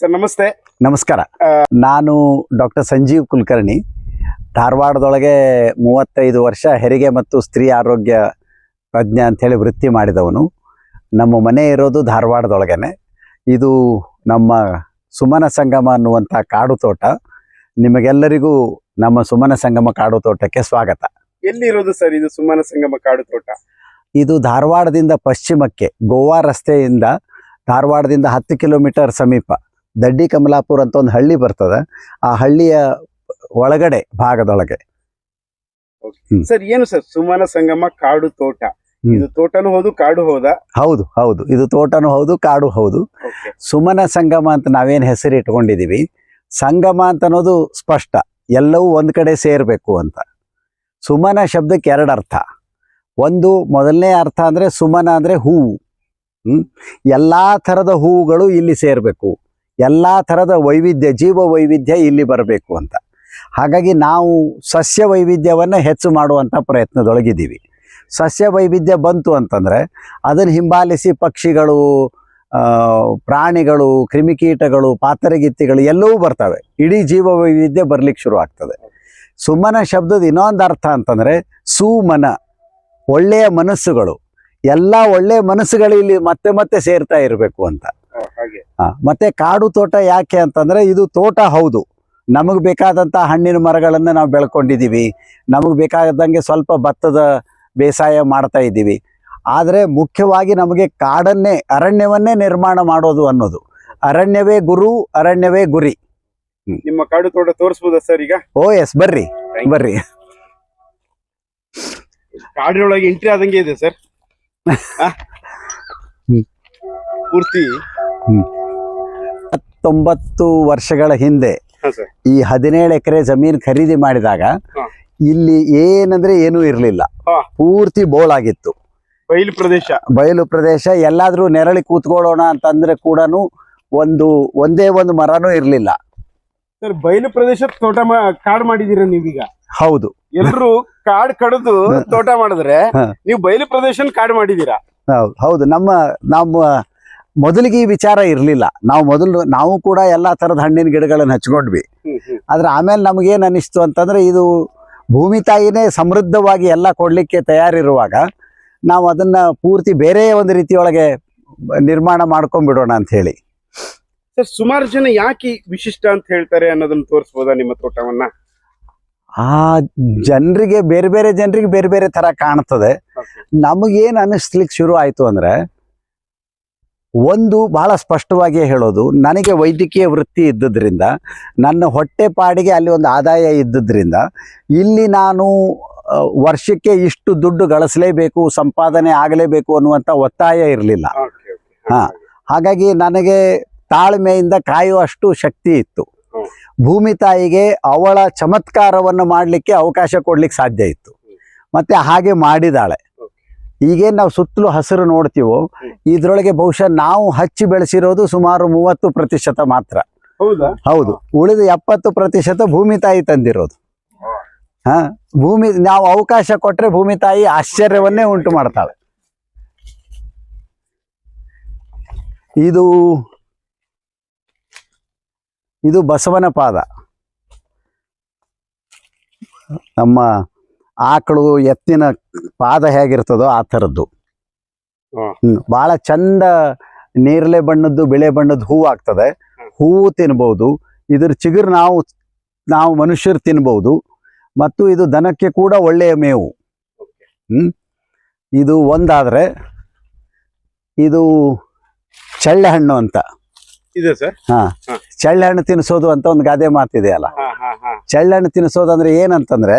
Sir ನಮಸ್ತೆ. ನಮಸ್ಕಾರ. ನಾನು ಡಾಕ್ಟರ್ ಸಂಜೀವ್ ಕುಲಕರ್ಣಿ, ಧಾರವಾಡದೊಳಗೆ 35 ವರ್ಷ ಹೆರಿಗೆ ಮತ್ತು ಸ್ತ್ರೀ ಆರೋಗ್ಯ ತಜ್ಞ ಅಂಥೇಳಿ ವೃತ್ತಿ ಮಾಡಿದವನು. ನಮ್ಮ ಮನೆ ಇರೋದು ಧಾರವಾಡದೊಳಗೇನೆ. ಇದು ನಮ್ಮ ಸುಮನ ಸಂಗಮ ಅನ್ನುವಂಥ ಕಾಡು ತೋಟ. ನಿಮಗೆಲ್ಲರಿಗೂ ನಮ್ಮ ಸುಮನ ಸಂಗಮ ಕಾಡು ತೋಟಕ್ಕೆ ಸ್ವಾಗತ. ಎಲ್ಲಿ ಇರೋದು ಸರ್ ಇದು ಸುಮನ ಸಂಗಮ ಕಾಡು ತೋಟ? ಇದು ಧಾರವಾಡದಿಂದ ಪಶ್ಚಿಮಕ್ಕೆ ಗೋವಾ ರಸ್ತೆಯಿಂದ ಧಾರವಾಡದಿಂದ 10 ಕಿಲೋಮೀಟರ್ ಸಮೀಪ ದಡ್ಡಿ ಕಮಲಾಪುರ ಅಂತ ಒಂದು ಹಳ್ಳಿ ಬರ್ತದೆ. ಆ ಹಳ್ಳಿಯ ಒಳಗಡೆ ಭಾಗದೊಳಗೆ. ಸರ್ ಏನು ಸರ್ ಸುಮನ ಸಂಗಮ ಕಾಡು ತೋಟ? ಇದು ತೋಟನೂ ಹೌದು ಕಾಡು ಹೌದಾ? ಹೌದು ಹೌದು, ಇದು ತೋಟನೂ ಹೌದು ಕಾಡು ಹೌದು. ಸುಮನ ಸಂಗಮ ಅಂತ ನಾವೇನು ಹೆಸರು ಇಟ್ಕೊಂಡಿದೀವಿ, ಸಂಗಮ ಅಂತ ಅನ್ನೋದು ಸ್ಪಷ್ಟ, ಎಲ್ಲವೂ ಒಂದ್ ಕಡೆ ಸೇರ್ಬೇಕು ಅಂತ. ಸುಮನ ಶಬ್ದಕ್ಕೆ 2 ಅರ್ಥ. ಒಂದು, ಮೊದಲನೇ ಅರ್ಥ ಅಂದ್ರೆ ಸುಮನ ಅಂದ್ರೆ ಹೂವು. ಎಲ್ಲಾ ಥರದ ಹೂವುಗಳು ಇಲ್ಲಿ ಸೇರ್ಬೇಕು, ಎಲ್ಲಾ ಥರದ ವೈವಿಧ್ಯ, ಜೀವ ವೈವಿಧ್ಯ ಇಲ್ಲಿ ಬರಬೇಕು ಅಂತ. ಹಾಗಾಗಿ ನಾವು ಸಸ್ಯ ವೈವಿಧ್ಯವನ್ನ ಹೆಚ್ಚು ಮಾಡುವಂಥ ಪ್ರಯತ್ನದೊಳಗಿದ್ದೀವಿ. ಸಸ್ಯ ವೈವಿಧ್ಯ ಬಂತು ಅಂತಂದ್ರೆ ಅದನ್ನು ಹಿಂಬಾಲಿಸಿ ಪಕ್ಷಿಗಳು, ಪ್ರಾಣಿಗಳು, ಕ್ರಿಮಿಕೀಟಗಳು, ಪಾತರಗಿತ್ತಿಗಳು ಎಲ್ಲವೂ ಬರ್ತವೆ. ಇಡೀ ಜೀವ ವೈವಿಧ್ಯ ಬರ್ಲಿಕ್ಕೆ ಶುರು ಆಗ್ತದೆ. ಸುಮನ ಶಬ್ದದ ಇನ್ನೊಂದು ಅರ್ಥ ಅಂತಂದ್ರೆ ಸುಮನ, ಒಳ್ಳೆಯ ಮನಸ್ಸುಗಳು, ಎಲ್ಲ ಒಳ್ಳೆಯ ಮನಸ್ಸುಗಳು ಇಲ್ಲಿ ಮತ್ತೆ ಮತ್ತೆ ಸೇರ್ತಾ ಇರಬೇಕು ಅಂತ. ಮತ್ತೆ ಕಾಡು ತೋಟ ಯಾಕೆ ಅಂತಂದ್ರೆ ಇದು ತೋಟ ಹೌದು, ನಮಗೆ ಬೇಕಾದಂಥ ಹಣ್ಣಿನ ಮರಗಳನ್ನು ನಾವು ಬೆಳ್ಕೊಂಡಿದ್ದೀವಿ, ನಮಗೆ ಬೇಕಾದಂಗೆ ಸ್ವಲ್ಪ ಭತ್ತದ ಬೇಸಾಯ ಮಾಡ್ತಾ ಇದ್ದೀವಿ. ಆದರೆ ಮುಖ್ಯವಾಗಿ ನಮಗೆ ಕಾಡನ್ನೇ, ಅರಣ್ಯವನ್ನೇ ನಿರ್ಮಾಣ ಮಾಡೋದು ಅನ್ನೋದು. ಅರಣ್ಯವೇ ಗುರು, ಅರಣ್ಯವೇ ಗುರಿ. ನಿಮ್ಮ ಕಾಡು ತೋಟ ತೋರಿಸ್ಬೋದಾ ಸರ್ ಈಗ? ಓ ಎಸ್, ಬರ್ರಿ ಬರ್ರಿ. ಕಾಡಿನೊಳಗೆ ಎಂಟ್ರಿ ಆದಂಗೆ ಇದೆ ಸರ್. ಪೂರ್ತಿ 19 ವರ್ಷಗಳ ಹಿಂದೆ ಈ 17 ಎಕರೆ ಜಮೀನು ಖರೀದಿ ಮಾಡಿದಾಗ ಇಲ್ಲಿ ಏನಂದ್ರೆ ಏನೂ ಇರಲಿಲ್ಲ, ಪೂರ್ತಿ ಬೋಳಾಗಿತ್ತು. ಬಯಲು ಪ್ರದೇಶ. ಎಲ್ಲಾದ್ರೂ ನೆರಳಿ ಕೂತ್ಕೊಳ್ಳೋಣ ಅಂತಂದ್ರೆ ಕೂಡ ಒಂದೇ ಒಂದು ಮರನೂ ಇರ್ಲಿಲ್ಲ. ಸರ್, ಬಯಲು ಪ್ರದೇಶ ತೋಟ ಕಾಡು ಮಾಡಿದೀರ ನೀವೀಗ? ಹೌದು. ಎಲ್ರು ಕಾಡ್ ಕಡಿದು ತೋಟ ಮಾಡಿದ್ರೆ ನೀವು ಬಯಲು ಪ್ರದೇಶ ಕಾಡು ಮಾಡಿದೀರಾ? ಹೌದು. ನಮ್ಮ ಮೊದಲಿಗೆ ಈ ವಿಚಾರ ಇರ್ಲಿಲ್ಲ. ನಾವು ಕೂಡ ಎಲ್ಲಾ ತರದ ಹಣ್ಣಿನ ಗಿಡಗಳನ್ನು ಹಚ್ಕೊಂಡ್ವಿ. ಆದ್ರೆ ಆಮೇಲೆ ನಮಗೇನ್ ಅನಿಸ್ತು ಅಂತಂದ್ರೆ ಇದು ಭೂಮಿ ತಾಯಿನೇ ಸಮೃದ್ಧವಾಗಿ ಎಲ್ಲ ಕೊಡ್ಲಿಕ್ಕೆ ತಯಾರಿರುವಾಗ ನಾವು ಅದನ್ನ ಪೂರ್ತಿ ಬೇರೆ ಒಂದು ರೀತಿಯೊಳಗೆ ನಿರ್ಮಾಣ ಮಾಡ್ಕೊಂಡ್ಬಿಡೋಣ ಅಂತ ಹೇಳಿ. ಸರ್, ಸುಮಾರು ಜನ ಯಾಕೆ ವಿಶಿಷ್ಟ ಅಂತ ಹೇಳ್ತಾರೆ ಅನ್ನೋದನ್ನ ತೋರಿಸ್ಬೋದಾ ನಿಮ್ಮ ತೋಟವನ್ನ? ಆ ಜನರಿಗೆ, ಬೇರೆ ಬೇರೆ ಜನರಿಗೆ ಬೇರೆ ಬೇರೆ ತರ ಕಾಣ್ತದೆ. ನಮಗೇನು ಅನ್ನಿಸ್ಲಿಕ್ಕೆ ಶುರು ಆಯ್ತು ಅಂದ್ರೆ, ಒಂದು ಬಹಳ ಸ್ಪಷ್ಟವಾಗಿ ಹೇಳೋದು, ನನಗೆ ವೈದ್ಯಕೀಯ ವೃತ್ತಿ ಇದ್ದದ್ರಿಂದ, ನನ್ನ ಹೊಟ್ಟೆ ಪಾಡಿಗೆ ಅಲ್ಲಿ ಒಂದು ಆದಾಯ ಇದ್ದದ್ರಿಂದ, ಇಲ್ಲಿ ನಾನು ವರ್ಷಕ್ಕೆ ಇಷ್ಟು ದುಡ್ಡು ಗಳಿಸಲೇಬೇಕು, ಸಂಪಾದನೆ ಆಗಲೇಬೇಕು ಅನ್ನುವಂಥ ಒತ್ತಾಯ ಇರಲಿಲ್ಲ. ಹಾಗಾಗಿ ನನಗೆ ತಾಳ್ಮೆಯಿಂದ ಕಾಯುವಷ್ಟು ಶಕ್ತಿ ಇತ್ತು. ಭೂಮಿ ತಾಯಿಗೆ ಅವಳ ಚಮತ್ಕಾರವನ್ನು ಮಾಡಲಿಕ್ಕೆ ಅವಕಾಶ ಕೊಡ್ಲಿಕ್ಕೆ ಸಾಧ್ಯ ಇತ್ತು. ಮತ್ತೆ ಹಾಗೆ ಮಾಡಿದಾಳೆ. ಈಗೇನು ನಾವು ಸುತ್ತಲೂ ಹಸಿರು ನೋಡ್ತೀವೋ, ಇದ್ರೊಳಗೆ ಬಹುಶಃ ನಾವು ಹಚ್ಚಿ ಬೆಳೆಸಿರೋದು ಸುಮಾರು 30% ಮಾತ್ರ. ಹೌದು. ಉಳಿದ 70% ಭೂಮಿ ತಾಯಿ ತಂದಿರೋದು. ನಾವು ಅವಕಾಶ ಕೊಟ್ರೆ ಭೂಮಿ ತಾಯಿ ಆಶ್ಚರ್ಯವನ್ನೇ ಉಂಟು ಮಾಡ್ತಾಳೆ. ಇದು ಬಸವನ ಪಾದ. ನಮ್ಮ ಆಕಳು, ಎತ್ತಿನ ಪಾದ ಹೇಗಿರ್ತದೋ ಆ ಥರದ್ದು. ಬಹಳ ಚಂದ ನೇರಳೆ ಬಣ್ಣದ್ದು, ಬಿಳೆ ಬಣ್ಣದ್ದು ಹೂವು ಆಗ್ತದೆ. ಹೂವು ತಿನ್ಬಹುದು. ಇದ್ರ ಚಿಗುರು ನಾವು ಮನುಷ್ಯರು ತಿನ್ಬಹುದು. ಮತ್ತು ಇದು ದನಕ್ಕೆ ಕೂಡ ಒಳ್ಳೆಯ ಮೇವು. ಇದು ಒಂದಾದ್ರೆ, ಇದು ಚಳ್ಳೆ ಹಣ್ಣು ಅಂತ ಇದೆ ಸರ್. ಚಳ್ಳೆ ಹಣ್ಣು ತಿನ್ನಿಸೋದು ಅಂತ ಒಂದು ಗಾದೆ ಮಾತಿದೆಯಲ್ಲ. ಚಳ್ಳೆ ಹಣ್ಣು ತಿನ್ನಿಸೋದು ಅಂದ್ರೆ ಏನಂತಂದ್ರೆ,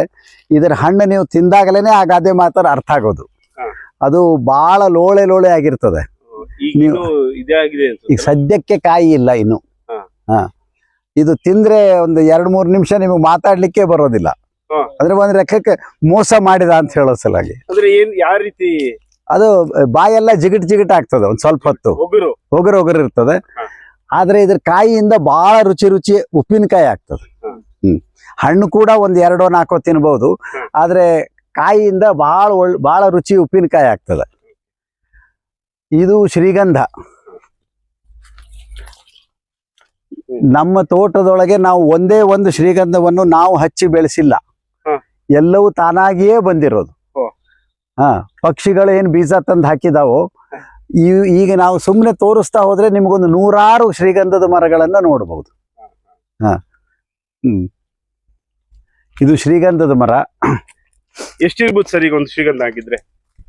ಇದರ ಹಣ್ಣು ನೀವು ತಿಂದಾಗಲೇನೆ ಆ ಗಾದೆ ಮಾತ್ರ ಅರ್ಥ ಆಗೋದು. ಅದು ಬಹಳ ಲೋಳೆ ಆಗಿರ್ತದೆ. ಈಗ ಸದ್ಯಕ್ಕೆ ಕಾಯಿ ಇಲ್ಲ ಇನ್ನು. ಇದು ತಿಂದ್ರೆ ಒಂದು 2-3 ನಿಮಿಷ ನಿಮಗೆ ಮಾತಾಡ್ಲಿಕ್ಕೆ ಬರೋದಿಲ್ಲ. ಅಂದ್ರೆ ಒಂದ್ ಲೆಕ್ಕಕ್ಕೆ ಮೋಸ ಮಾಡಿದ ಅಂತ ಹೇಳೋ ಸಲಾಗಿ. ಯಾವ ರೀತಿ ಅದು ಬಾಯೆಲ್ಲ ಜಿಗಿಟ್ ಆಗ್ತದೆ. ಒಂದ್ ಸ್ವಲ್ಪ ಹೊತ್ತು ಒಗರು ಇರ್ತದೆ. ಆದ್ರೆ ಇದ್ರ ಕಾಯಿಯಿಂದ ಬಹಳ ರುಚಿ ಉಪ್ಪಿನಕಾಯಿ ಆಗ್ತದೆ. ಹಣ್ಣು ಕೂಡ ಒಂದ್ 2-4 ತಿನ್ಬಹುದು. ಆದ್ರೆ ಕಾಯಿಯಿಂದ ಬಹಳ ರುಚಿ ಉಪ್ಪಿನಕಾಯಿ ಆಗ್ತದೆ. ಇದು ಶ್ರೀಗಂಧ. ನಮ್ಮ ತೋಟದೊಳಗೆ ನಾವು ಒಂದೇ ಒಂದು ಶ್ರೀಗಂಧವನ್ನು ನಾವು ಹಚ್ಚಿ ಬೆಳೆಸಿಲ್ಲ. ಹ. ಎಲ್ಲವೂ ತಾನಾಗಿಯೇ ಬಂದಿರೋದು. ಓ. ಹಾ, ಪಕ್ಷಿಗಳು ಏನ್ ಬೀಜ ತಂದು ಹಾಕಿದಾವೋ ಈಗ ನಾವು ಸುಮ್ಮನೆ ತೋರಿಸ್ತಾ ಹೋದ್ರೆ ನಿಮಗೊಂದು 100 ಶ್ರೀಗಂಧದ ಮರಗಳನ್ನ ನೋಡಬಹುದು. ಹಾ, ಇದು ಶ್ರೀಗಂಧದ ಮರ. ಎಷ್ಟಿರ್ಬೋದು ಸರ್ ಈಗ ಒಂದು ಶ್ರೀಗಂಧ ಆಗಿದ್ರೆ?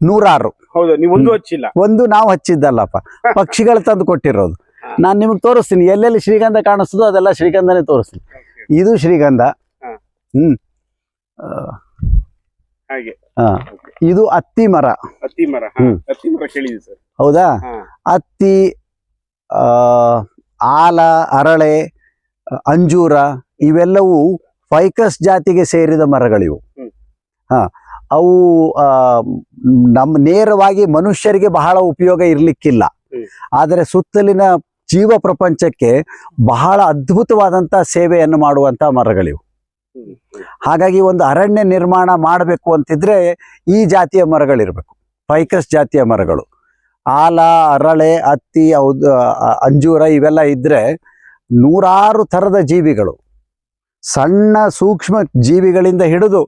100. ಹೌದಾ, ನೀವು ಒಂದು ಹಚ್ಚಿಲ್ಲ? ಒಂದು ನಾವು ಹಚ್ಚಿದ್ದಲ್ಲಪ್ಪ, ಪಕ್ಷಿಗಳು ತಂದು ಕೊಟ್ಟಿರೋದು. ನಾನು ನಿಮಗೆ ತೋರಿಸ್ತೀನಿ, ಎಲ್ಲೆಲ್ಲಿ ಶ್ರೀಗಂಧ ಕಾಣಿಸ್ತದೋ ಅದೆಲ್ಲ ಶ್ರೀಗಂಧನೇ ತೋರಿಸ್ತೀನಿ. ಇದು ಶ್ರೀಗಂಧ. ಹಾಗೆ. ಇದು ಅತ್ತಿ ಮರ. ಅತ್ತಿ ಮರ. ಅತ್ತಿ ಮರ ಕೇಳಿದೆ ಸರ್. ಹೌದಾ? ಅತ್ತಿ, ಆಲ, ಅರಳೆ, ಅಂಜೂರ ಇವೆಲ್ಲವೂ ಫೈಕಸ್ ಜಾತಿಗೆ ಸೇರಿದ ಮರಗಳಿವು. ಅವು ನೇರವಾಗಿ ಮನುಷ್ಯರಿಗೆ ಬಹಳ ಉಪಯೋಗ ಇರ್ಲಿಕ್ಕಿಲ್ಲ, ಆದರೆ ಸುತ್ತಲಿನ ಜೀವ ಪ್ರಪಂಚಕ್ಕೆ ಬಹಳ ಅದ್ಭುತವಾದಂತ ಸೇವೆಯನ್ನು ಮಾಡುವಂತ ಮರಗಳಿವು. ಹಾಗಾಗಿ ಒಂದು ಅರಣ್ಯ ನಿರ್ಮಾಣ ಮಾಡಬೇಕು ಅಂತಿದ್ರೆ ಈ ಜಾತಿಯ ಮರಗಳಿರ್ಬೇಕು, ಫೈಕಸ್ ಜಾತಿಯ ಮರಗಳು. ಆಲ, ಅರಳೆ, ಅತ್ತಿ, ಅಂಜೂರ ಇವೆಲ್ಲ ಇದ್ರೆ 100 ಥರದ ಜೀವಿಗಳು, ಸಣ್ಣ ಸೂಕ್ಷ್ಮ ಜೀವಿಗಳಿಂದ ಹಿಡಿದು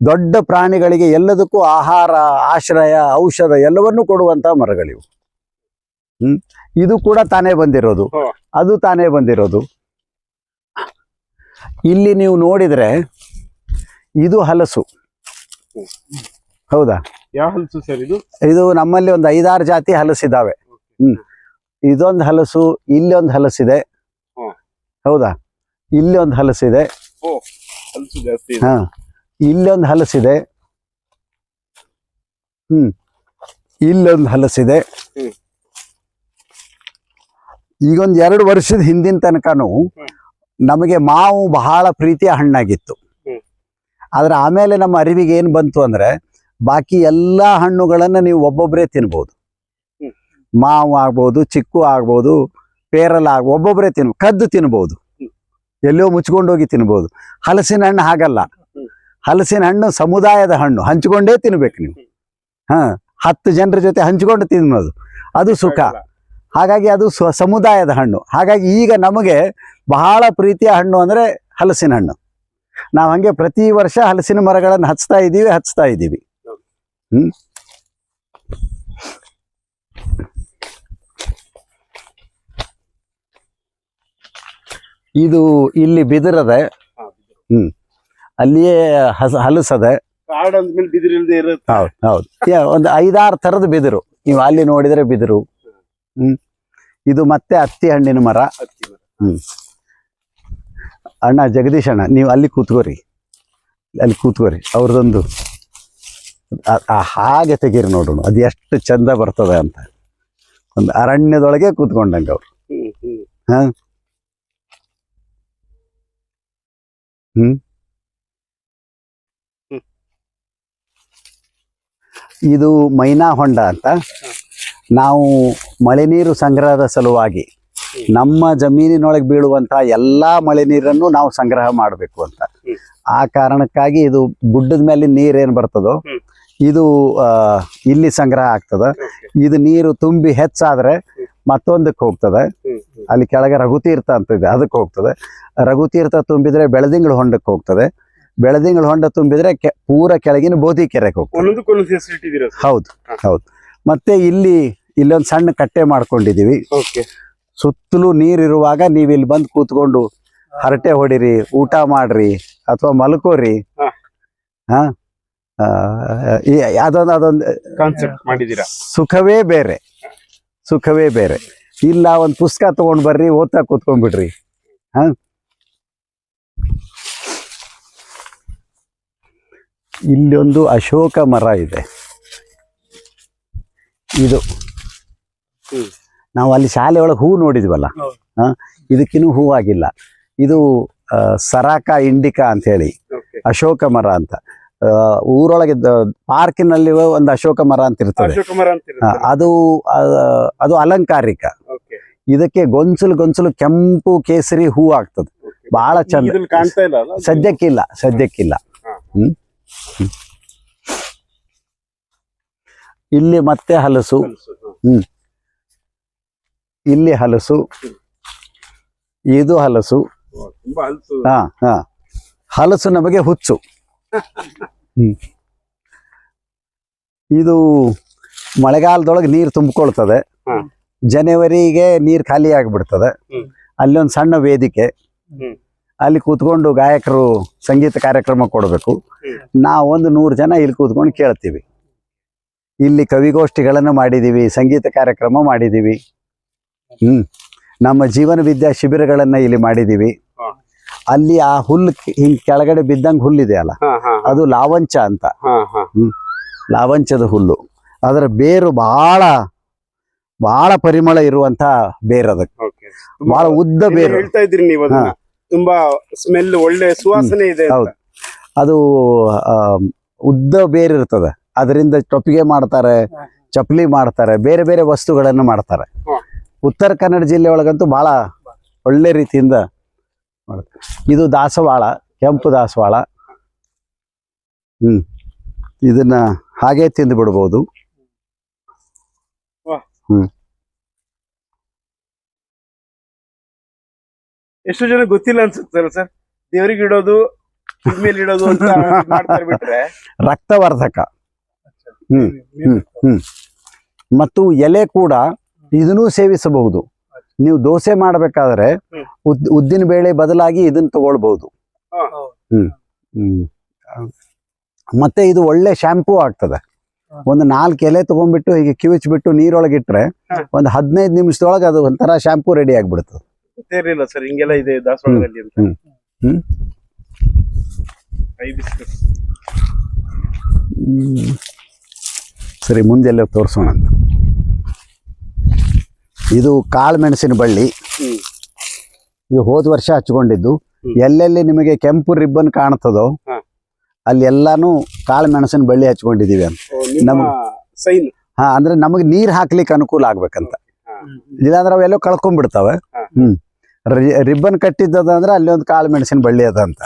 ದೊಡ್ಡ ಪ್ರಾಣಿಗಳಿಗೆ ಎಲ್ಲದಕ್ಕೂ ಆಹಾರ, ಆಶ್ರಯ, ಔಷಧ ಎಲ್ಲವನ್ನೂ ಕೊಡುವಂತ ಮರಗಳಿವು. ಇದು ಕೂಡ ತಾನೇ ಬಂದಿರೋದು, ಅದು ತಾನೇ ಬಂದಿರೋದು. ಇಲ್ಲಿ ನೀವು ನೋಡಿದ್ರೆ ಇದು ಹಲಸು. ಹೌದಾ? ಯಾವ ಹಲಸು ಸರ್ ಇದು? ಇದು ನಮ್ಮಲ್ಲಿ ಒಂದು 5-6 ಜಾತಿ ಹಲಸಿದಾವೆ. ಇದೊಂದು ಹಲಸು, ಇಲ್ಲಿ ಒಂದು ಹಲಸಿದೆ. ಹೌದಾ? ಇಲ್ಲಿ ಒಂದು ಹಲಸಿದೆ. ಹಾ, ಇಲ್ಲೊಂದು ಹಲಸಿದೆ. ಇಲ್ಲೊಂದು ಹಲಸಿದೆ. ಈಗೊಂದು 2 ವರ್ಷದ ಹಿಂದಿನ ತನಕನೂ ನಮಗೆ ಮಾವು ಬಹಳ ಪ್ರೀತಿಯ ಹಣ್ಣಾಗಿತ್ತು. ಆದ್ರೆ ಆಮೇಲೆ ನಮ್ಮ ಅರಿವಿಗೆ ಏನ್ ಬಂತು ಅಂದ್ರೆ ಬಾಕಿ ಎಲ್ಲಾ ಹಣ್ಣುಗಳನ್ನ ನೀವು ಒಬ್ಬೊಬ್ಬರೇ ತಿನ್ಬಹುದು. ಮಾವು ಆಗ್ಬೋದು, ಚಿಕ್ಕು ಆಗ್ಬೋದು, ಪೇರಲ ಆಗ್ಬೋದು, ಒಬ್ಬೊಬ್ಬರೇ ಕದ್ದು ತಿನ್ಬಹುದು, ಎಲ್ಲೋ ಮುಚ್ಕೊಂಡೋಗಿ ತಿನ್ಬಹುದು. ಹಲಸಿನ ಹಣ್ಣು ಹಾಗಲ್ಲ. ಹಲಸಿನ ಹಣ್ಣು ಸಮುದಾಯದ ಹಣ್ಣು, ಹಂಚಿಕೊಂಡೇ ತಿನ್ಬೇಕು ನೀವು. 10 ಜನರ ಜೊತೆ ಹಂಚಿಕೊಂಡು ತಿನ್ನೋದು, ಅದು ಸುಖ. ಹಾಗಾಗಿ ಅದು ಸಮುದಾಯದ ಹಣ್ಣು. ಹಾಗಾಗಿ ಈಗ ನಮಗೆ ಬಹಳ ಪ್ರೀತಿಯ ಹಣ್ಣು ಅಂದ್ರೆ ಹಲಸಿನ ಹಣ್ಣು. ನಾವು ಹಂಗೆ ಪ್ರತಿ ವರ್ಷ ಹಲಸಿನ ಮರಗಳನ್ನು ಹಚ್ತಾ ಇದ್ದೀವಿ. ಇದು ಇಲ್ಲಿ ಬಿದಿರದೆ, ಅಲ್ಲಿಯೇ ಹಲಸದೆ. ಹೌದು, ಒಂದು 5-6 ಥರದ ಬಿದಿರು. ನೀವು ಅಲ್ಲಿ ನೋಡಿದ್ರೆ ಬಿದಿರು. ಇದು ಮತ್ತೆ ಅತ್ತಿ ಹಣ್ಣಿನ ಮರ. ಅಣ್ಣ ಜಗದೀಶ್ ಅಣ್ಣ, ನೀವು ಅಲ್ಲಿ ಕೂತ್ಕೋರಿ, ಅವ್ರದೊಂದು ಹಾಗೆ ತೆಗೀರಿ ನೋಡೋಣ, ಅದು ಎಷ್ಟು ಚಂದ ಬರ್ತದೆ ಅಂತ. ಒಂದು ಅರಣ್ಯದೊಳಗೆ ಕೂತ್ಕೊಂಡಂಗ ಅವ್ರು. ಇದು ಮೈನಾ ಹೊಂಡ ಅಂತ. ನಾವು ಮಳೆ ನೀರು ಸಂಗ್ರಹದ ಸಲುವಾಗಿ ನಮ್ಮ ಜಮೀನಿನೊಳಗೆ ಬೀಳುವಂತಹ ಎಲ್ಲಾ ಮಳೆ ನೀರನ್ನು ನಾವು ಸಂಗ್ರಹ ಮಾಡಬೇಕು ಅಂತ. ಆ ಕಾರಣಕ್ಕಾಗಿ ಇದು ಗುಡ್ಡದ ಮೇಲೆ ನೀರೇನು ಬರ್ತದೋ ಇದು ಇಲ್ಲಿ ಸಂಗ್ರಹ ಆಗ್ತದ. ಇದು ನೀರು ತುಂಬಿ ಹೆಚ್ಚಾದ್ರೆ ಮತ್ತೊಂದಕ್ಕೆ ಹೋಗ್ತದೆ. ಅಲ್ಲಿ ಕೆಳಗೆ ರಘುತೀರ್ಥ ಅಂತ ಇದೆ, ಅದಕ್ಕೆ ಹೋಗ್ತದೆ. ರಘುತೀರ್ಥ ತುಂಬಿದ್ರೆ ಬೆಳದಿಂಗಳ ಹೊಂಡಕ್ಕೆ ಹೋಗ್ತದೆ. ಬೆಳದಿಂಗಳ ಹೊಂಡ ತುಂಬಿದ್ರೆ ಪೂರ ಕೆಳಗಿನ ಬೋಧಿ ಕೆರೆಗೆ ಹೋಗ್ತದೆ. ಹೌದು. ಮತ್ತೆ ಇಲ್ಲೊಂದು ಸಣ್ಣ ಕಟ್ಟೆ ಮಾಡ್ಕೊಂಡಿದೀವಿ. ಸುತ್ತಲೂ ನೀರಿರುವಾಗ ನೀವು ಇಲ್ಲಿ ಬಂದು ಕೂತ್ಕೊಂಡು ಹರಟೆ ಹೊಡಿರಿ, ಊಟ ಮಾಡ್ರಿ, ಅಥವಾ ಮಲ್ಕೋರಿ. ಅದೊಂದು ಕಾನ್ಸೆಪ್ಟ್ ಮಾಡಿದೀರಾ. ಸುಖವೇ ಬೇರೆ. ಇಲ್ಲ ಒಂದು ಪುಸ್ತಕ ತಗೊಂಡ್ ಬರ್ರಿ, ಓದ್ತಾ ಕೂತ್ಕೊಂಡ್ಬಿಡ್ರಿ. ಇಲ್ಲೊಂದು ಅಶೋಕ ಮರ ಇದೆ. ಇದು ನಾವು ಅಲ್ಲಿ ಶಾಲೆ ಒಳಗೆ ಹೂ ನೋಡಿದ್ವಲ್ಲ, ಇದಕ್ಕಿನ್ನೂ ಹೂವಾಗಿಲ್ಲ. ಇದು ಸರಾಕ ಇಂಡಿಕಾ ಅಂತ ಹೇಳಿ ಅಶೋಕ ಮರ ಅಂತ. ಊರೊಳಗೆ ಪಾರ್ಕಿನಲ್ಲಿ ಒಂದು ಅಶೋಕ ಮರ ಅಂತ ಇರ್ತದೆ. ಅದು ಅಲಂಕಾರಿಕ. ಇದಕ್ಕೆ ಗೊಂಚಲು ಕೆಂಪು ಕೇಸರಿ ಹೂ ಆಗ್ತದೆ, ಬಹಳ ಚಂದ. ಸದ್ಯಕ್ಕಿಲ್ಲ. ಇಲ್ಲಿ ಮತ್ತೆ ಹಲಸು. ಇಲ್ಲಿ ಹಲಸು. ಇದು ಹಲಸು. ತುಂಬಾ ಹಲ್ಸು. ಹಾ ಹಾ ಹಲಸು ನಮಗೆ ಹುಚ್ಚು. ಹ್ಮ್. ಇದು ಮಳೆಗಾಲದೊಳಗೆ ನೀರು ತುಂಬಿಕೊಳ್ತದೆ. ಹಾ. ಜನವರಿಗೆ ನೀರು ಖಾಲಿ ಆಗಿಬಿಡ್ತದೆ. ಹ್ಮ್. ಅಲ್ಲಿ ಒಂದು ಸಣ್ಣ ವೇದಿಕೆ, ಹ್ಮ್. ಅಲ್ಲಿ ಕೂತ್ಕೊಂಡು ಗಾಯಕರು ಸಂಗೀತ ಕಾರ್ಯಕ್ರಮ ಕೊಡಬೇಕು. ಹ್ಮ್. ನಾವೊಂದು 100 ಜನ ಇಲ್ಲಿ ಕೂತ್ಕೊಂಡು ಕೇಳ್ತೀವಿ. ಇಲ್ಲಿ ಕವಿಗೋಷ್ಠಿಗಳನ್ನು ಮಾಡಿದ್ದೀವಿ, ಸಂಗೀತ ಕಾರ್ಯಕ್ರಮ ಮಾಡಿದ್ದೀವಿ. ನಮ್ಮ ಜೀವನ ವಿದ್ಯಾ ಶಿಬಿರಗಳನ್ನ ಇಲ್ಲಿ ಮಾಡಿದ್ದೀವಿ. ಹಾ. ಅಲ್ಲಿ ಆ ಹುಲ್ಲು ಹಿಂಗ್ ಕೆಳಗಡೆ ಬಿದ್ದಂಗೆ ಹುಲ್ಲಿದೆ ಅಲ್ಲ, ಹಾ, ಹಾ, ಅದು ಲಾವಂಚ ಅಂತ. ಹಾ, ಹಾ. ಲಾವಂಚದ ಹುಲ್ಲು. ಅದರ ಬೇರು ಬಹಳ ಪರಿಮಳ ಇರುವಂತ ಬೇರು, ಅದಕ್ಕೆ Okay. ಬಹಳ ಉದ್ದ ಎಲ್ಲ ಬೇರು. ಹೇಳ್ತಾ ಇದ್ರಿ ನೀವು ಅದನ್ನ. ತುಂಬಾ ಸ್ಮೆಲ್, ಒಳ್ಳೆ ಸುವಾಸನೆ ಇದೆ ಅಂತ. ಹೌದು. ಅದು ಉದ್ದ ಬೇರು ಇರ್ತದೆ. ಅದರಿಂದ ಟೊಪ್ಪಿಗೆ ಮಾಡ್ತಾರೆ, ಚಪ್ಪಲಿ ಮಾಡ್ತಾರೆ, ಬೇರೆ ಬೇರೆ ವಸ್ತುಗಳನ್ನು ಮಾಡ್ತಾರೆ. ಹಾ. ಉತ್ತರ ಕನ್ನಡ ಜಿಲ್ಲೆ ಒಳಗಂತೂ ಬಹಳ ಒಳ್ಳೆ ರೀತಿಯಿಂದ ಮಾಡ್ತಾರೆ. ಇದು ದಾಸವಾಳ, ಕೆಂಪು ದಾಸವಾಳ. ಇದನ್ನ ಹಾಗೆ ತಿಂದು ಬಿಡ್ಬೋದು. ಎಷ್ಟು ಜನ ಗೊತ್ತಿಲ್ಲ ಅನ್ಸುತ್ತಲ್ಲ ಸರ್, ದೇವರಿಗೆ ಇಡೋದು, ಮೇಲೆ ಇಡೋದು ಅಂತ ಮಾಡ್ತಾರೆ ಬಿಟ್ರೆ. ರಕ್ತವರ್ಧಕ. ಮತ್ತು ಎಲೆ ಕೂಡ ಇದನ್ನೂ ಸೇವಿಸಬಹುದು. ನೀವು ದೋಸೆ ಮಾಡಬೇಕಾದ್ರೆ ಉದ್ದಿನ ಬೇಳೆ ಬದಲಾಗಿ ಇದನ್ನ ತಗೊಳ್ಬಹುದು. ಮತ್ತೆ ಇದು ಒಳ್ಳೆ ಶಾಂಪೂ ಆಗ್ತದೆ. ಒಂದು 4 ಎಲೆ ತಗೊಂಡ್ಬಿಟ್ಟು ಹೀಗೆ ಕಿವಿಚ್ಬಿಟ್ಟು ನೀರೊಳಗಿಟ್ರೆ ಒಂದು 15 ನಿಮಿಷದೊಳಗೆ ಅದು ಒಂಥರ ಶಾಂಪೂ ರೆಡಿ ಆಗ್ಬಿಡ್ತದೆ. ಗೊತ್ತಿರಲಿಲ್ಲ ಸರ್ ಹಿಂಗೆಲ್ಲ ಇದೆ ದಾಸವಾಳದಲ್ಲಿ ಅಂತ. ಹೈಬಿಸ್ಕಸ್. ಸರಿ, ಮುಂದೆಲ್ಲ ತೋರಿಸೋಣ ಅಂತ. ಇದು ಕಾಳು ಮೆಣಸಿನ ಬಳ್ಳಿ. ಇದು ಹೋದ ವರ್ಷ ಹಚ್ಕೊಂಡಿದ್ದು. ಎಲ್ಲೆಲ್ಲಿ ನಿಮಗೆ ಕೆಂಪು ರಿಬ್ಬನ್ ಕಾಣ್ತದೋ ಅಲ್ಲಿ ಎಲ್ಲಾನು ಕಾಳು ಮೆಣಸಿನ ಬಳ್ಳಿ ಹಚ್ಕೊಂಡಿದೀವಿ ಅಂತ. ಸೈನ್. ಹಾ, ಅಂದ್ರೆ ನಮಗೆ ನೀರ್ ಹಾಕ್ಲಿಕ್ಕೆ ಅನುಕೂಲ ಆಗ್ಬೇಕಂತ. ಇಲ್ಲಾಂದ್ರೆ ಅವೆಲ್ಲೋ ಕಳ್ಕೊಂಡ್ಬಿಡ್ತಾವೆ. ರಿಬ್ಬನ್ ಕಟ್ಟಿದ್ದದ ಅಂದ್ರೆ ಅಲ್ಲಿ ಒಂದು ಕಾಳು ಮೆಣಸಿನ ಬಳ್ಳಿ ಅದ ಅಂತ.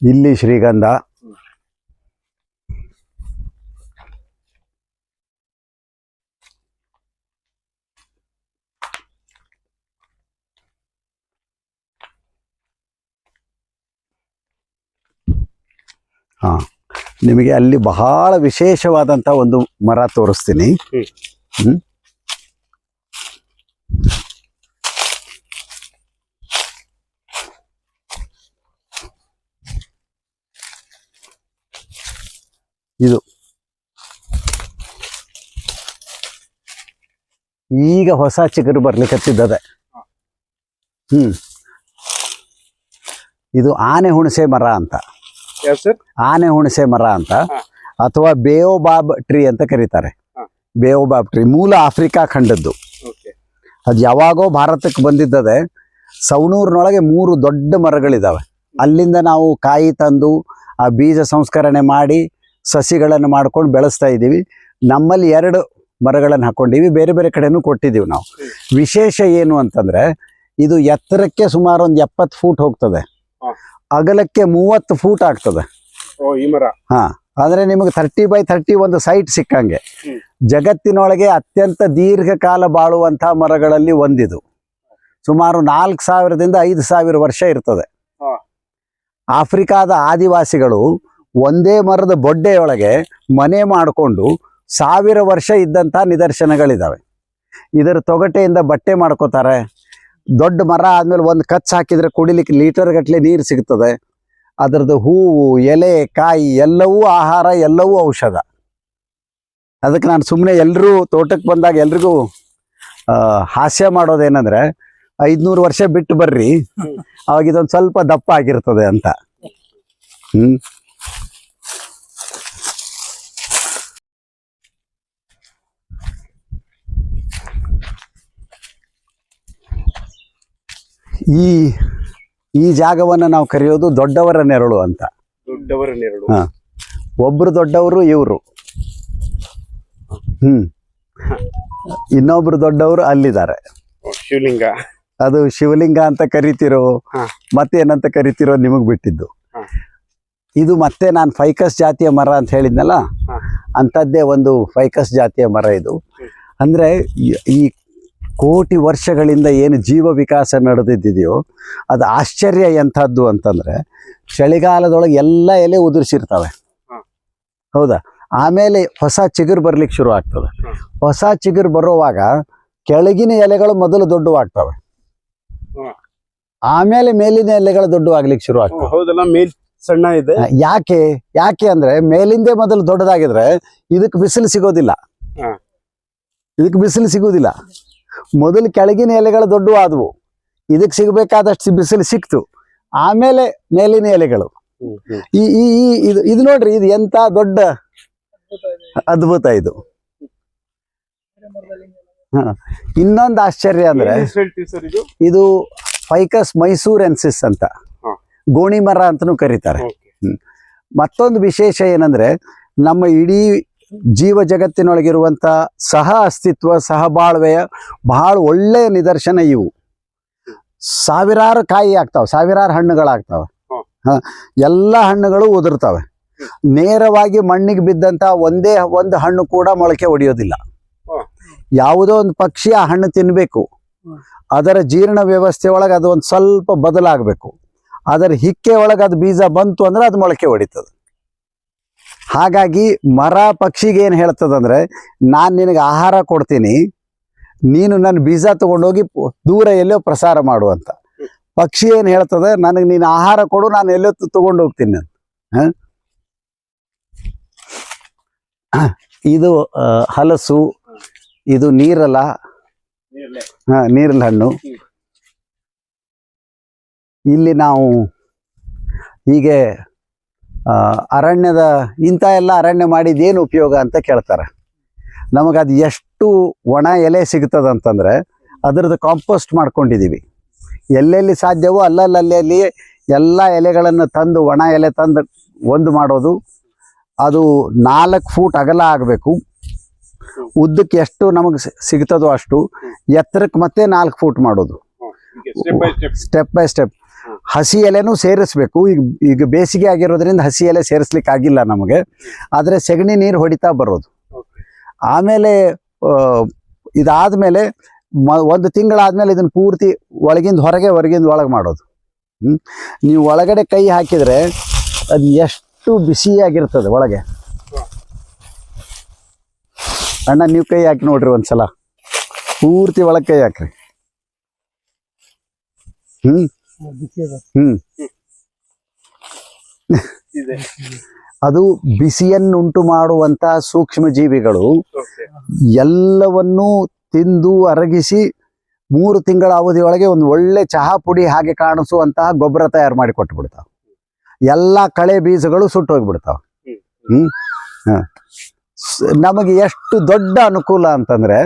ಇಲ್ಲಿ ಶ್ರೀಗಂಧ. ಹಾ, ನಿಮಗೆ ಅಲ್ಲಿ ಬಹಳ ವಿಶೇಷವಾದಂತ ಒಂದು ಮರ ತೋರಿಸ್ತೀನಿ. ಇದು ಈಗ ಹೊಸ ಚಿಗುರು ಬರ್ಲಿಕ್ಕೆ ಹತ್ತಿದ್ದದೆ. ಇದು ಆನೆ ಹುಣಸೆ ಮರ ಅಂತ. ಆನೆ ಹುಣಸೆ ಮರ ಅಂತ, ಅಥವಾ ಬೇಯೋಬಾಬ್ ಟ್ರೀ ಅಂತ ಕರೀತಾರೆ. ಬೇಯೋಬಾಬ್ ಟ್ರೀ ಮೂಲ ಆಫ್ರಿಕಾ ಖಂಡದ್ದು. ಅದು ಯಾವಾಗೋ ಭಾರತಕ್ಕೆ ಬಂದಿದ್ದದೆ. ಸವಣೂರಿನೊಳಗೆ 3 ದೊಡ್ಡ ಮರಗಳಿದಾವೆ. ಅಲ್ಲಿಂದ ನಾವು ಕಾಯಿ ತಂದು ಆ ಬೀಜ ಸಂಸ್ಕರಣೆ ಮಾಡಿ ಸಸಿಗಳನ್ನು ಮಾಡ್ಕೊಂಡು ಬೆಳೆಸ್ತಾ ಇದ್ದೀವಿ. ನಮ್ಮಲ್ಲಿ 2 ಮರಗಳನ್ನು ಹಾಕೊಂಡಿವಿ, ಬೇರೆ ಬೇರೆ ಕಡೆನೂ ಕೊಟ್ಟಿದ್ದೀವಿ ನಾವು. ವಿಶೇಷ ಏನು ಅಂತಂದ್ರೆ ಇದು ಎತ್ತರಕ್ಕೆ ಸುಮಾರು ಒಂದು 70 ಫೂಟ್ ಹೋಗ್ತದೆ, ಅಗಲಕ್ಕೆ 30 ಫೂಟ್ ಆಗ್ತದೆ. ಹಾ, ಅಂದ್ರೆ ನಿಮಗೆ 30x30 ಒಂದು ಸೈಟ್ ಸಿಕ್ಕಂಗೆ. ಜಗತ್ತಿನೊಳಗೆ ಅತ್ಯಂತ ದೀರ್ಘಕಾಲ ಬಾಳುವಂತ ಮರಗಳಲ್ಲಿ ಒಂದಿದು. ಸುಮಾರು 4000ದಿಂದ 5000 ವರ್ಷ ಇರ್ತದೆ. ಆಫ್ರಿಕಾದ ಆದಿವಾಸಿಗಳು ಒಂದೇ ಮರದ ಬೊಡ್ಡೆಯೊಳಗೆ ಮನೆ ಮಾಡಿಕೊಂಡು 1000 ವರ್ಷ ಇದ್ದಂತ ನಿದರ್ಶನಗಳಿದಾವೆ. ಇದರ ತೊಗಟೆಯಿಂದ ಬಟ್ಟೆ ಮಾಡ್ಕೋತಾರೆ. ದೊಡ್ಡ ಮರ ಆದ್ಮೇಲೆ ಒಂದು ಕಚ್ಚು ಹಾಕಿದ್ರೆ ಕುಡಿಲಿಕ್ಕೆ ಲೀಟರ್ ಗಟ್ಟಲೆ ನೀರು ಸಿಗ್ತದೆ. ಅದರದ್ದು ಹೂವು, ಎಲೆ, ಕಾಯಿ ಎಲ್ಲವೂ ಆಹಾರ, ಎಲ್ಲವೂ ಔಷಧ. ಅದಕ್ಕೆ ನಾನು ಸುಮ್ಮನೆ ಎಲ್ಲರೂ ತೋಟಕ್ಕೆ ಬಂದಾಗ ಎಲ್ರಿಗೂ ಹಾಸ್ಯ ಮಾಡೋದೇನಂದ್ರೆ 500 ವರ್ಷ ಬಿಟ್ಟು ಬರ್ರಿ, ಅವಾಗ ಇದೊಂದು ಸ್ವಲ್ಪ ದಪ್ಪ ಆಗಿರ್ತದೆ ಅಂತ. ಈ ಜಾಗವನ್ನು ನಾವು ಕರೆಯೋದು ದೊಡ್ಡವರ ನೆರಳು ಅಂತ. ದೊಡ್ಡವರ ನೆರಳು. ಒಬ್ರು ದೊಡ್ಡವರು ಇವರು, ಇನ್ನೊಬ್ರು ದೊಡ್ಡವರು ಅಲ್ಲಿದ್ದಾರೆ. ಶಿವಲಿಂಗ. ಅದು ಶಿವಲಿಂಗ ಅಂತ ಕರಿತಿರೋ ಮತ್ತೇನಂತ ಕರಿತಿರೋ ನಿಮಗ್ ಬಿಟ್ಟಿದ್ದು. ಇದು ಮತ್ತೆ ನಾನು ಫೈಕಸ್ ಜಾತಿಯ ಮರ ಅಂತ ಹೇಳಿದ್ನಲ್ಲ, ಅಂಥದ್ದೇ ಒಂದು ಫೈಕಸ್ ಜಾತಿಯ ಮರ ಇದು. ಅಂದರೆ ಈ ಕೋಟಿ ವರ್ಷಗಳಿಂದ ಏನು ಜೀವ ವಿಕಾಸ ನಡೆದಿದೆಯೋ ಅದು ಆಶ್ಚರ್ಯ ಎಂಥದ್ದು ಅಂತಂದರೆ, ಚಳಿಗಾಲದೊಳಗೆ ಎಲ್ಲ ಎಲೆ ಉದುರಿಸಿರ್ತವೆ, ಹೌದಾ. ಆಮೇಲೆ ಹೊಸ ಚಿಗುರು ಬರ್ಲಿಕ್ಕೆ ಶುರು ಆಗ್ತದೆ. ಹೊಸ ಚಿಗುರು ಬರುವಾಗ ಕೆಳಗಿನ ಎಲೆಗಳು ಮೊದಲು ದೊಡ್ಡವಾಗ್ತವೆ, ಆಮೇಲೆ ಮೇಲಿನ ಎಲೆಗಳು ದೊಡ್ಡವಾಗ್ಲಿಕ್ಕೆ ಶುರು ಆಗ್ತವೆ. ಹೌದಲ್ಲ, ಮೇಲ್ ಸಣ್ಣ ಇದೆ. ಯಾಕೆ ಅಂದ್ರೆ ಮೇಲಿಂದೇ ಮೊದಲು ದೊಡ್ಡದಾಗಿದ್ರೆ ಇದಕ್ಕೆ ಬಿಸಿಲು ಸಿಗೋದಿಲ್ಲ. ಮೊದಲು ಕೆಳಗಿನ ಎಲೆಗಳು ದೊಡ್ಡವಾದವು, ಇದಕ್ಕೆ ಸಿಗಬೇಕಾದಷ್ಟು ಬಿಸಿಲು ಸಿಕ್ತು, ಆಮೇಲೆ ಮೇಲಿನ ಎಲೆಗಳು. ಇದು ನೋಡ್ರಿ, ಇದು ಎಂತ ದೊಡ್ಡ ಅದ್ಭುತ ಇದು. ಇನ್ನೊಂದು ಆಶ್ಚರ್ಯ ಅಂದ್ರೆ ಇದು ಫೈಕಸ್ ಮೈಸೂರೆನ್ಸಿಸ್ ಅಂತ, ಗೋಣಿ ಮರ ಅಂತನೂ ಕರೀತಾರೆ. ಮತ್ತೊಂದು ವಿಶೇಷ ಏನಂದ್ರೆ, ನಮ್ಮ ಇಡೀ ಜೀವ ಜಗತ್ತಿನೊಳಗಿರುವಂತ ಸಹ ಅಸ್ತಿತ್ವ, ಸಹಬಾಳ್ವೆಯ ಬಹಳ ಒಳ್ಳೆಯ ನಿದರ್ಶನ ಇವು. ಸಾವಿರಾರು ಕಾಯಿ ಆಗ್ತಾವೆ, ಸಾವಿರಾರು ಹಣ್ಣುಗಳಾಗ್ತವೆ. ಎಲ್ಲ ಹಣ್ಣುಗಳು ಉದುರ್ತವೆ. ನೇರವಾಗಿ ಮಣ್ಣಿಗೆ ಬಿದ್ದಂತ ಒಂದೇ ಒಂದು ಹಣ್ಣು ಕೂಡ ಮೊಳಕೆ ಹೊಡೆಯೋದಿಲ್ಲ. ಯಾವುದೋ ಒಂದು ಪಕ್ಷಿ ಆ ಹಣ್ಣು ತಿನ್ಬೇಕು, ಅದರ ಜೀರ್ಣ ವ್ಯವಸ್ಥೆ ಒಳಗೆ ಅದು ಒಂದು ಸ್ವಲ್ಪ ಬದಲಾಗಬೇಕು, ಅದರ ಹಿಕ್ಕೆ ಒಳಗೆ ಅದು ಬೀಜ ಬಂತು ಅಂದ್ರೆ ಅದು ಮೊಳಕೆ ಹೊಡಿತದೆ. ಹಾಗಾಗಿ ಮರ ಪಕ್ಷಿಗೆ ಏನು ಹೇಳ್ತದಂದ್ರೆ, ನಾನು ನಿನಗೆ ಆಹಾರ ಕೊಡ್ತೀನಿ, ನೀನು ನನ್ನ ಬೀಜ ತಗೊಂಡೋಗಿ ದೂರ ಎಲ್ಲೋ ಪ್ರಸಾರ ಮಾಡುವಂತ. ಪಕ್ಷಿ ಏನು ಹೇಳ್ತದೆ, ನನಗೆ ನೀನು ಆಹಾರ ಕೊಡು, ನಾನು ಎಲ್ಲೋ ತಗೊಂಡು ಹೋಗ್ತೀನಿ ಅಂತ. ಇದು ಹಲಸು, ಇದು ನೀರಲ ಹಣ್ಣು. ಇಲ್ಲಿ ನಾವು ಹೀಗೆ ಅರಣ್ಯದ ಇಂಥ ಎಲ್ಲ ಅರಣ್ಯ ಮಾಡಿದ್ದೇನು ಉಪಯೋಗ ಅಂತ ಕೇಳ್ತಾರೆ. ನಮಗದು ಎಷ್ಟು ಒಣ ಎಲೆ ಸಿಗ್ತದಂತಂದರೆ ಅದರದ್ದು ಕಾಂಪೋಸ್ಟ್ ಮಾಡ್ಕೊಂಡಿದ್ದೀವಿ. ಎಲ್ಲೆಲ್ಲಿ ಸಾಧ್ಯವೋ ಅಲ್ಲಲ್ಲಿ ಎಲ್ಲ ಎಲೆಗಳನ್ನು ತಂದು, ಒಣ ಎಲೆ ತಂದು ಒಂದು ಮಾಡೋದು. ಅದು 4 ಫೂಟ್ ಅಗಲ ಆಗಬೇಕು, ಉದ್ದಕ್ಕೆ ಎಷ್ಟು ನಮಗೆ ಸಿಗ್ತದೋ ಅಷ್ಟು, ಎತ್ತರಕ್ಕೆ ಮತ್ತೆ 4 ಫೂಟ್ ಮಾಡೋದು, ಸ್ಟೆಪ್ ಬೈ ಸ್ಟೆಪ್. ಹಸಿ ಎಲೆನೂ ಸೇರಿಸ್ಬೇಕು. ಈಗ ಬೇಸಿಗೆ ಆಗಿರೋದ್ರಿಂದ ಹಸಿ ಎಲೆ ಸೇರಿಸ್ಲಿಕ್ಕೆ ಆಗಿಲ್ಲ ನಮಗೆ, ಆದರೆ ಸೆಗಣಿ ನೀರು ಹೊಡಿತಾ ಬರೋದು. ಆಮೇಲೆ ಇದಾದ್ಮೇಲೆ 1 ತಿಂಗಳಾದ್ಮೇಲೆ ಇದನ್ನು ಪೂರ್ತಿ ಒಳಗಿಂದ ಹೊರಗೆ, ಹೊರಗಿಂದ ಒಳಗೆ ಮಾಡೋದು. ನೀವು ಒಳಗಡೆ ಕೈ ಹಾಕಿದರೆ ಅದು ಎಷ್ಟು ಬಿಸಿಯಾಗಿರ್ತದೆ ಒಳಗೆ. ಅಣ್ಣ, ನೀವು ಕೈ ಹಾಕಿ ನೋಡ್ರಿ ಒಂದ್ಸಲ, ಪೂರ್ತಿ ಒಳಗೆ ಕೈ ಹಾಕ್ರಿ. ಅದು ಬಿಸಿಯನ್ನುಂಟು ಮಾಡುವಂತ ಸೂಕ್ಷ್ಮ ಜೀವಿಗಳು ಎಲ್ಲವನ್ನೂ ತಿಂದು ಅರಗಿಸಿ 3 ತಿಂಗಳ ಅವಧಿಯೊಳಗೆ ಒಂದು ಒಳ್ಳೆ ಚಹಾ ಪುಡಿ ಹಾಗೆ ಕಾಣಿಸುವಂತಹ ಗೊಬ್ಬರ ತಯಾರು ಮಾಡಿ ಕೊಟ್ಬಿಡ್ತಾವ. ಎಲ್ಲ ಕಳೆ ಬೀಜಗಳು ಸುಟ್ಟು ಹೋಗ್ಬಿಡ್ತಾವ. ನಮಗೆ ಎಷ್ಟು ದೊಡ್ಡ ಅನುಕೂಲ ಅಂತಂದ್ರೆ,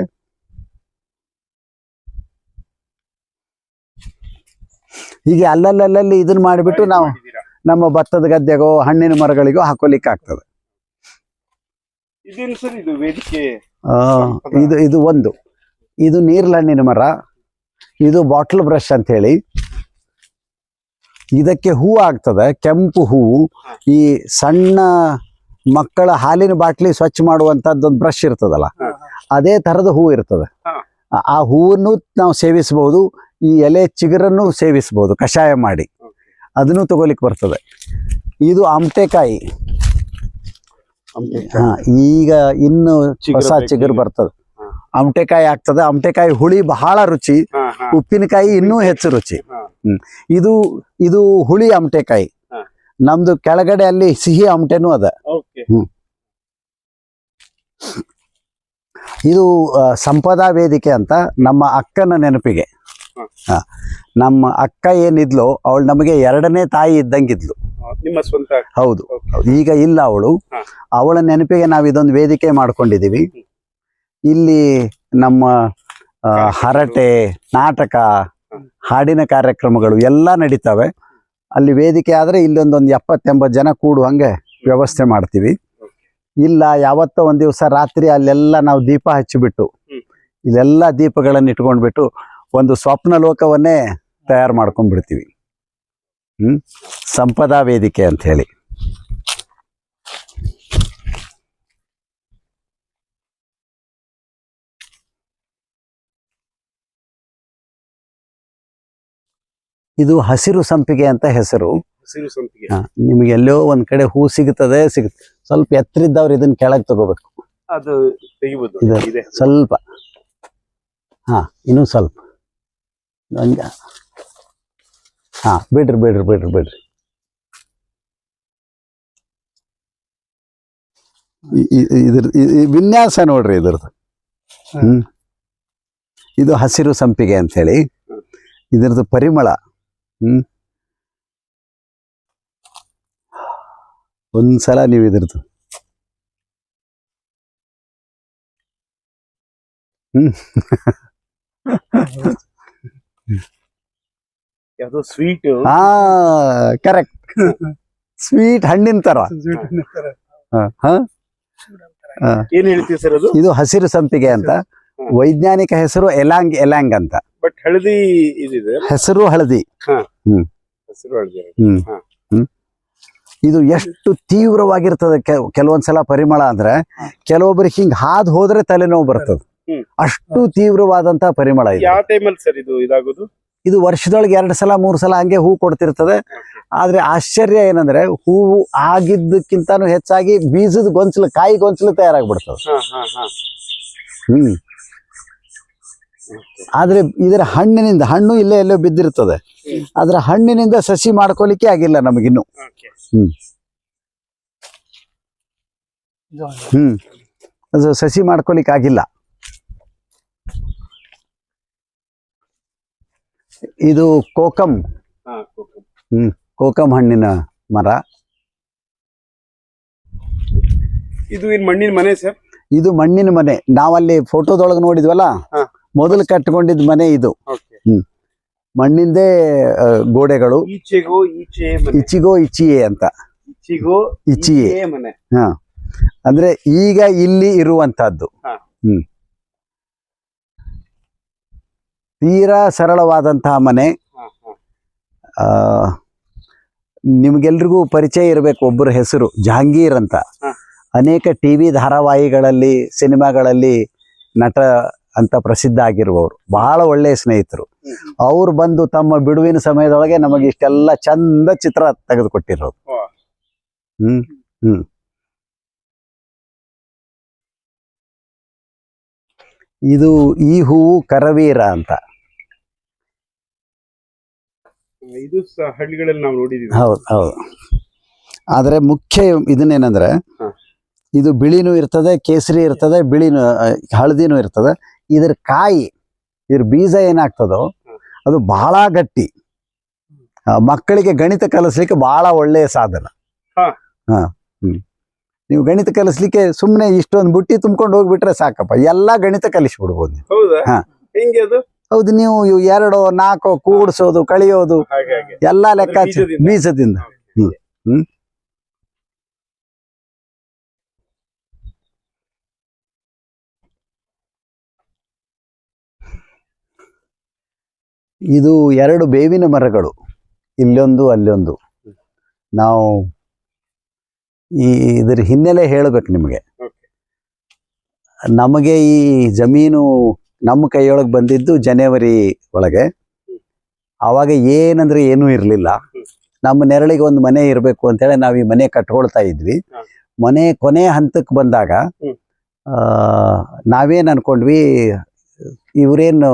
ಹೀಗೆ ಅಲ್ಲಲ್ಲಿ ಇದನ್ನ ಮಾಡಿಬಿಟ್ಟು ನಾವು ನಮ್ಮ ಭತ್ತದ ಗದ್ದೆಗೋ ಹಣ್ಣಿನ ಮರಗಳಿಗೋ ಹಾಕೋಲಿಕ್ಕೆ ಆಗ್ತದೆ. ಇದು ನೀರ್ಲಹಣ್ಣಿನ ಮರ, ಇದು ಬಾಟಲ್ ಬ್ರಷ್ ಅಂತ ಹೇಳಿ. ಇದಕ್ಕೆ ಹೂ ಆಗ್ತದೆ, ಕೆಂಪು ಹೂವು. ಈ ಸಣ್ಣ ಮಕ್ಕಳ ಹಾಲಿನ ಬಾಟ್ಲಿ ಸ್ವಚ್ಛ ಮಾಡುವಂತದ್ದೊಂದು ಬ್ರಷ್ ಇರ್ತದಲ್ಲ, ಅದೇ ತರದ ಹೂ ಇರ್ತದೆ. ಆ ಹೂವನ್ನು ನಾವು ಸೇವಿಸಬಹುದು, ಈ ಎಲೆ ಚಿಗುರನ್ನು ಸೇವಿಸಬಹುದು ಕಷಾಯ ಮಾಡಿ, ಅದನ್ನು ತಗೋಲಿಕ್ಕೆ ಬರ್ತದೆ. ಇದು ಆಮಟೆಕಾಯಿ. ಈಗ ಇನ್ನು ಹೊಸ ಚಿಗುರು ಬರ್ತದೆ, ಆಮಟೆಕಾಯಿ ಆಗ್ತದೆ. ಆಮಟೆಕಾಯಿ ಹುಳಿ ಬಹಳ ರುಚಿ, ಉಪ್ಪಿನಕಾಯಿ ಇನ್ನೂ ಹೆಚ್ಚು ರುಚಿ. ಇದು ಹುಳಿ ಆಮಟೆಕಾಯಿ. ನಮ್ದು ಕೆಳಗಡೆ ಅಲ್ಲಿ ಸಿಹಿ ಆಮಟೆನೂ ಅದ. ಇದು ಸಂಪದಾ ವೇದಿಕೆ ಅಂತ, ನಮ್ಮ ಅಕ್ಕನ ನೆನಪಿಗೆ. ನಮ್ಮ ಅಕ್ಕ ಏನಿದ್ಲು, ಅವಳು ನಮಗೆ 2ನೇ ತಾಯಿ ಇದ್ದಂಗಿದ್ಲು. ನಿಮ್ಮ ಸ್ವಂತ? ಹೌದು. ಈಗ ಇಲ್ಲ ಅವಳು. ಅವಳ ನೆನಪಿಗೆ ನಾವು ಇದೊಂದು ವೇದಿಕೆ ಮಾಡ್ಕೊಂಡಿದೀವಿ. ಇಲ್ಲಿ ನಮ್ಮ ಹರಟೆ, ನಾಟಕ, ಹಾಡಿನ ಕಾರ್ಯಕ್ರಮಗಳು ಎಲ್ಲ ನಡೀತವೆ. ಅಲ್ಲಿ ವೇದಿಕೆ ಆದರೆ ಇಲ್ಲೊಂದು 70-80 ಜನ ಕೂಡುವಂಗೆ ವ್ಯವಸ್ಥೆ ಮಾಡ್ತೀವಿ. ಇಲ್ಲ ಯಾವತ್ತೋ ಒಂದು ದಿವಸ ರಾತ್ರಿ ಅಲ್ಲೆಲ್ಲ ನಾವು ದೀಪ ಹಚ್ಚಿಬಿಟ್ಟು, ಇಲ್ಲೆಲ್ಲ ದೀಪಗಳನ್ನು ಇಟ್ಕೊಂಡ್ಬಿಟ್ಟು ಒಂದು ಸ್ವಪ್ನ ಲೋಕವನ್ನೇ ತಯಾರು ಮಾಡ್ಕೊಂಡ್ಬಿಡ್ತೀವಿ. ಸಂಪದಾ ವೇದಿಕೆ ಅಂತ ಹೇಳಿ. ಇದು ಹಸಿರು ಸಂಪಿಗೆ ಅಂತ ಹೆಸರು. ಹಸಿರು ಸಂಪಿಗೆ. ನಿಮ್ಗೆ ಎಲ್ಲೋ ಒಂದ್ ಕಡೆ ಹೂ ಸಿಗುತ್ತದೆ ಸ್ವಲ್ಪ ಎತ್ತರಿದ್ದವ್ರು ಇದನ್ನ ಕೆಳಗೆ ತಗೋಬೇಕು. ಅದು ತೆಗಿಬೋದು. ಇದು ಇದೆ ಸ್ವಲ್ಪ ಇನ್ನೂ ಸ್ವಲ್ಪ ಹಂಗೆ. ಬಿಡ್ರಿ ಬಿಡ್ರಿ ಬಿಡ್ರಿ ಬಿಡ್ರಿ. ಇದ್ರ ವಿನ್ಯಾಸ ನೋಡ್ರಿ ಇದ್ರದ್ದು. ಇದು ಹಸಿರು ಸಂಪಿಗೆ ಅಂತ ಹೇಳಿ. ಇದ್ರದ್ದು ಪರಿಮಳ ಒಂದ್ಸಲ ನೀವು ಇದ್ರದ್ದು ಯಾವ್ದೋ ಸ್ವೀಟ್. ಕರೆಕ್ಟ್, ಸ್ವೀಟ್ ಹಣ್ಣಿನ ತರ. ಏನ್ ಹೇಳ್ತೀವಿ ಸರ್ ಅದು? ಇದು ಹಸಿರು ಸಂಪಿಗೆ ಅಂತ. ವೈಜ್ಞಾನಿಕ ಹೆಸರು ಎಲಾಂಗ್ ಎಲಾಂಗ್ ಅಂತ. ಬಟ್ ಹಳದಿ ಇದಿದೆ. ಹೆಸರು ಹಳದಿ. ಹಸಿರು ಹಳದಿ. ಇದು ಎಷ್ಟು ತೀವ್ರವಾಗಿರ್ತದೆ ಕೆಲವೊಂದ್ಸಲ ಪರಿಮಳ ಅಂದ್ರೆ, ಕೆಲವೊಬ್ಬರಿಗೆ ಹಿಂಗ್ ಹಾದ್ ಹೋದ್ರೆ ತಲೆನೋವು ಬರ್ತದೆ. ಅಷ್ಟು ತೀವ್ರವಾದಂತಹ ಪರಿಮಳ ಇದೆ. ಯಾವ ಟೈಮಲ್ಲಿ ಸರ್ ಇದು ಇದಾಗೋದು? ಇದು ವರ್ಷದೊಳಗೆ 2 ಸಲ 3 ಸಲ ಹಂಗೆ ಹೂ ಕೊಡ್ತಿರ್ತದೆ. ಆದ್ರೆ ಆಶ್ಚರ್ಯ ಏನಂದ್ರೆ, ಹೂವು ಆಗಿದ್ದಕ್ಕಿಂತಾನು ಹೆಚ್ಚಾಗಿ ಬೀಜದ ಗೊಂಚಲು, ಕಾಯಿ ಗೊಂಚಲು ತಯಾರಾಗ್ಬಿಡ್ತದೆ. ಆದ್ರೆ ಇದರ ಹಣ್ಣು ಇಲ್ಲೇ ಎಲ್ಲೋ ಬಿದ್ದಿರ್ತದೆ. ಅದ್ರ ಹಣ್ಣಿನಿಂದ ಸಸಿ ಮಾಡ್ಕೊಲಿಕ್ಕೆ ಆಗಿಲ್ಲ ನಮಗಿನ್ನು. ಅದು ಸಸಿ ಮಾಡ್ಕೊಲಿಕ್ಕೆ ಆಗಿಲ್ಲ. ಇದು ಕೋಕಂ. ಕೋಕಂ ಹಣ್ಣಿನ ಮರ. ಇದು ಏನ್ ಮಣ್ಣಿನ ಮನೆ ಸರ್? ಇದು ಮಣ್ಣಿನ ಮನೆ. ನಾವಲ್ಲಿ ಫೋಟೋದೊಳಗೆ ನೋಡಿದ್ವಲ್ಲ, ಮೊದಲು ಕಟ್ಟಿಕೊಂಡಿದ್ ಮನೆ ಇದು. ಮಣ್ಣಿಂದೇ ಗೋಡೆಗಳು. ಇಚಿಗೋ ಇಚಿಯೇ ಅಂತ. ಇಚಿಯೇ ಮನೆ. ಅಂದ್ರೆ ಈಗ ಇಲ್ಲಿ ಇರುವಂತಹದ್ದು. ತೀರಾ ಸರಳವಾದಂತಹ ಮನೆ. ನಿಮ್ಗೆಲ್ರಿಗೂ ಪರಿಚಯ ಇರಬೇಕು ಒಬ್ಬರ ಹೆಸರು, ಜಹಾಂಗೀರ್ ಅಂತ. ಅನೇಕ ಟಿವಿ ಧಾರಾವಾಹಿಗಳಲ್ಲಿ, ಸಿನಿಮಾಗಳಲ್ಲಿ ನಟ ಅಂತ ಪ್ರಸಿದ್ಧ ಆಗಿರುವವರು. ಬಹಳ ಒಳ್ಳೆಯ ಸ್ನೇಹಿತರು. ಅವ್ರು ಬಂದು ತಮ್ಮ ಬಿಡುವಿನ ಸಮಯದೊಳಗೆ ನಮಗೆ ಇಷ್ಟೆಲ್ಲ ಚಂದ ಚಿತ್ರ ತೆಗೆದುಕೊಟ್ಟಿರೋದು. ಇದು ಈ ಹೂವು ಕರವೀರ ಅಂತ. ಇದು ಹಳ್ಳಿಗಳಲ್ಲಿ ನಾವು ನೋಡಿದೀವಿ. ಹೌದು. ಆದ್ರೆ ಮುಖ್ಯ ಇದನ್ನೇನಂದ್ರೆ, ಇದು ಬಿಳಿನೂ ಇರ್ತದೆ, ಕೇಸರಿ ಇರ್ತದೆ, ಬಿಳಿನೂ ಹಳದಿನೂ ಇರ್ತದೆ. ಇದ್ರ ಕಾಯಿ, ಇದ್ರ ಬೀಜ ಏನಾಗ್ತದೋ ಅದು ಬಹಳ ಗಟ್ಟಿ. ಮಕ್ಕಳಿಗೆ ಗಣಿತ ಕಲಿಸ್ಲಿಕ್ಕೆ ಬಹಳ ಒಳ್ಳೆಯ ಸಾಧನ. ನೀವು ಗಣಿತ ಕಲಿಸ್ಲಿಕ್ಕೆ ಸುಮ್ಮನೆ ಇಷ್ಟೊಂದು ಬುಟ್ಟಿ ತುಂಬ್ಕೊಂಡು ಹೋಗ್ಬಿಟ್ರೆ ಸಾಕಪ್ಪ, ಎಲ್ಲಾ ಗಣಿತ ಕಲಿಸ್ಬಿಡ್ಬೋದು. ಹೌದು, ನೀವು 2 4 ಕೂಡಿಸೋದು, ಕಳಿಯೋದು ಎಲ್ಲಾ ಲೆಕ್ಕ ಬೀಜದಿಂದ. ಇದು 2 ಬೇವಿನ ಮರಗಳು, ಇಲ್ಲೊಂದು ಅಲ್ಲೊಂದು. ನಾವು ಇದರ ಹಿನ್ನೆಲೆ ಹೇಳಬೇಕು ನಿಮಗೆ. ನಮಗೆ ಈ ಜಮೀನು ನಮ್ಮ ಕೈಯೊಳಗೆ ಬಂದಿದ್ದು ಜನವರಿ ಒಳಗೆ. ಆವಾಗ ಏನಂದ್ರೆ ಏನೂ ಇರಲಿಲ್ಲ. ನಮ್ಮ ನೆರಳಿಗೆ ಒಂದು ಮನೆ ಇರಬೇಕು ಅಂತೇಳಿ ನಾವು ಈ ಮನೆ ಕಟ್ಕೊಳ್ತಾ ಇದ್ವಿ. ಮನೆ ಕೊನೆ ಹಂತಕ್ಕೆ ಬಂದಾಗ ನಾವೇನು ಅನ್ಕೊಂಡ್ವಿ, ಇವರೇನು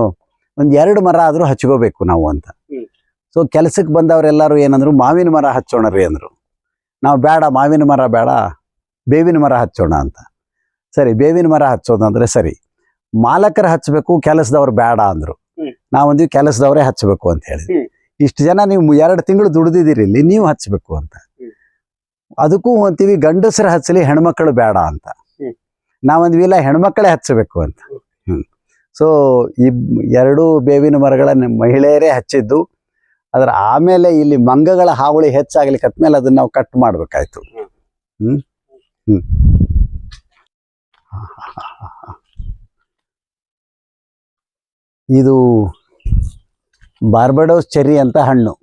ಒಂದು 2 ಮರ ಆದರೂ ಹಚ್ಕೋಬೇಕು ನಾವು ಅಂತ. ಸೊ ಕೆಲಸಕ್ಕೆ ಬಂದವರೆಲ್ಲರೂ ಏನಂದ್ರು, ಮಾವಿನ ಮರ ಹಚ್ಚೋಣ ರೀ ಅಂದರು. ನಾವು ಬೇಡ, ಮಾವಿನ ಮರ ಬೇಡ, ಬೇವಿನ ಮರ ಹಚ್ಚೋಣ ಅಂತ. ಸರಿ, ಬೇವಿನ ಮರ ಹಚ್ಚೋದಂದ್ರೆ ಸರಿ. ಮಾಲಕರು ಹಚ್ಚಬೇಕು, ಕೆಲಸದವ್ರು ಬೇಡ ಅಂದ್ರು. ನಾವೊಂದ್ವಿ ಕೆಲಸದವರೇ ಹಚ್ಚಬೇಕು ಅಂತ ಹೇಳಿದ್ವಿ. ಇಷ್ಟು ಜನ ನೀವು 2 ತಿಂಗಳು ದುಡ್ದಿದ್ದೀರಿ ಇಲ್ಲಿ, ನೀವು ಹಚ್ಚಬೇಕು ಅಂತ. ಅದಕ್ಕೂ ಅಂತೀವಿ ಗಂಡಸರು ಹಚ್ಚಲಿ, ಹೆಣ್ಮಕ್ಳು ಬೇಡ ಅಂತ. ನಾವೊಂದ್ವಿ ಇಲ್ಲ, ಹೆಣ್ಮಕ್ಳೇ ಹಚ್ಚಬೇಕು ಅಂತ. ಸೊ ಈ 2 ಬೇವಿನ ಮರಗಳನ್ನ ಮಹಿಳೆಯರೇ ಹಚ್ಚಿದ್ದು. ಅದ್ರ ಆಮೇಲೆ ಇಲ್ಲಿ ಮಂಗಗಳ ಹಾವಳಿ ಹೆಚ್ಚಾಗ್ಲಿಕ್ಕತ್ಮೇಲೆ ಅದನ್ನ ನಾವು ಕಟ್ ಮಾಡ್ಬೇಕಾಯ್ತು. ಇದು ಬಾರ್ಬಡೋಸ್ ಚೆರ್ರಿ ಅಂತ ಹಣ್ಣು,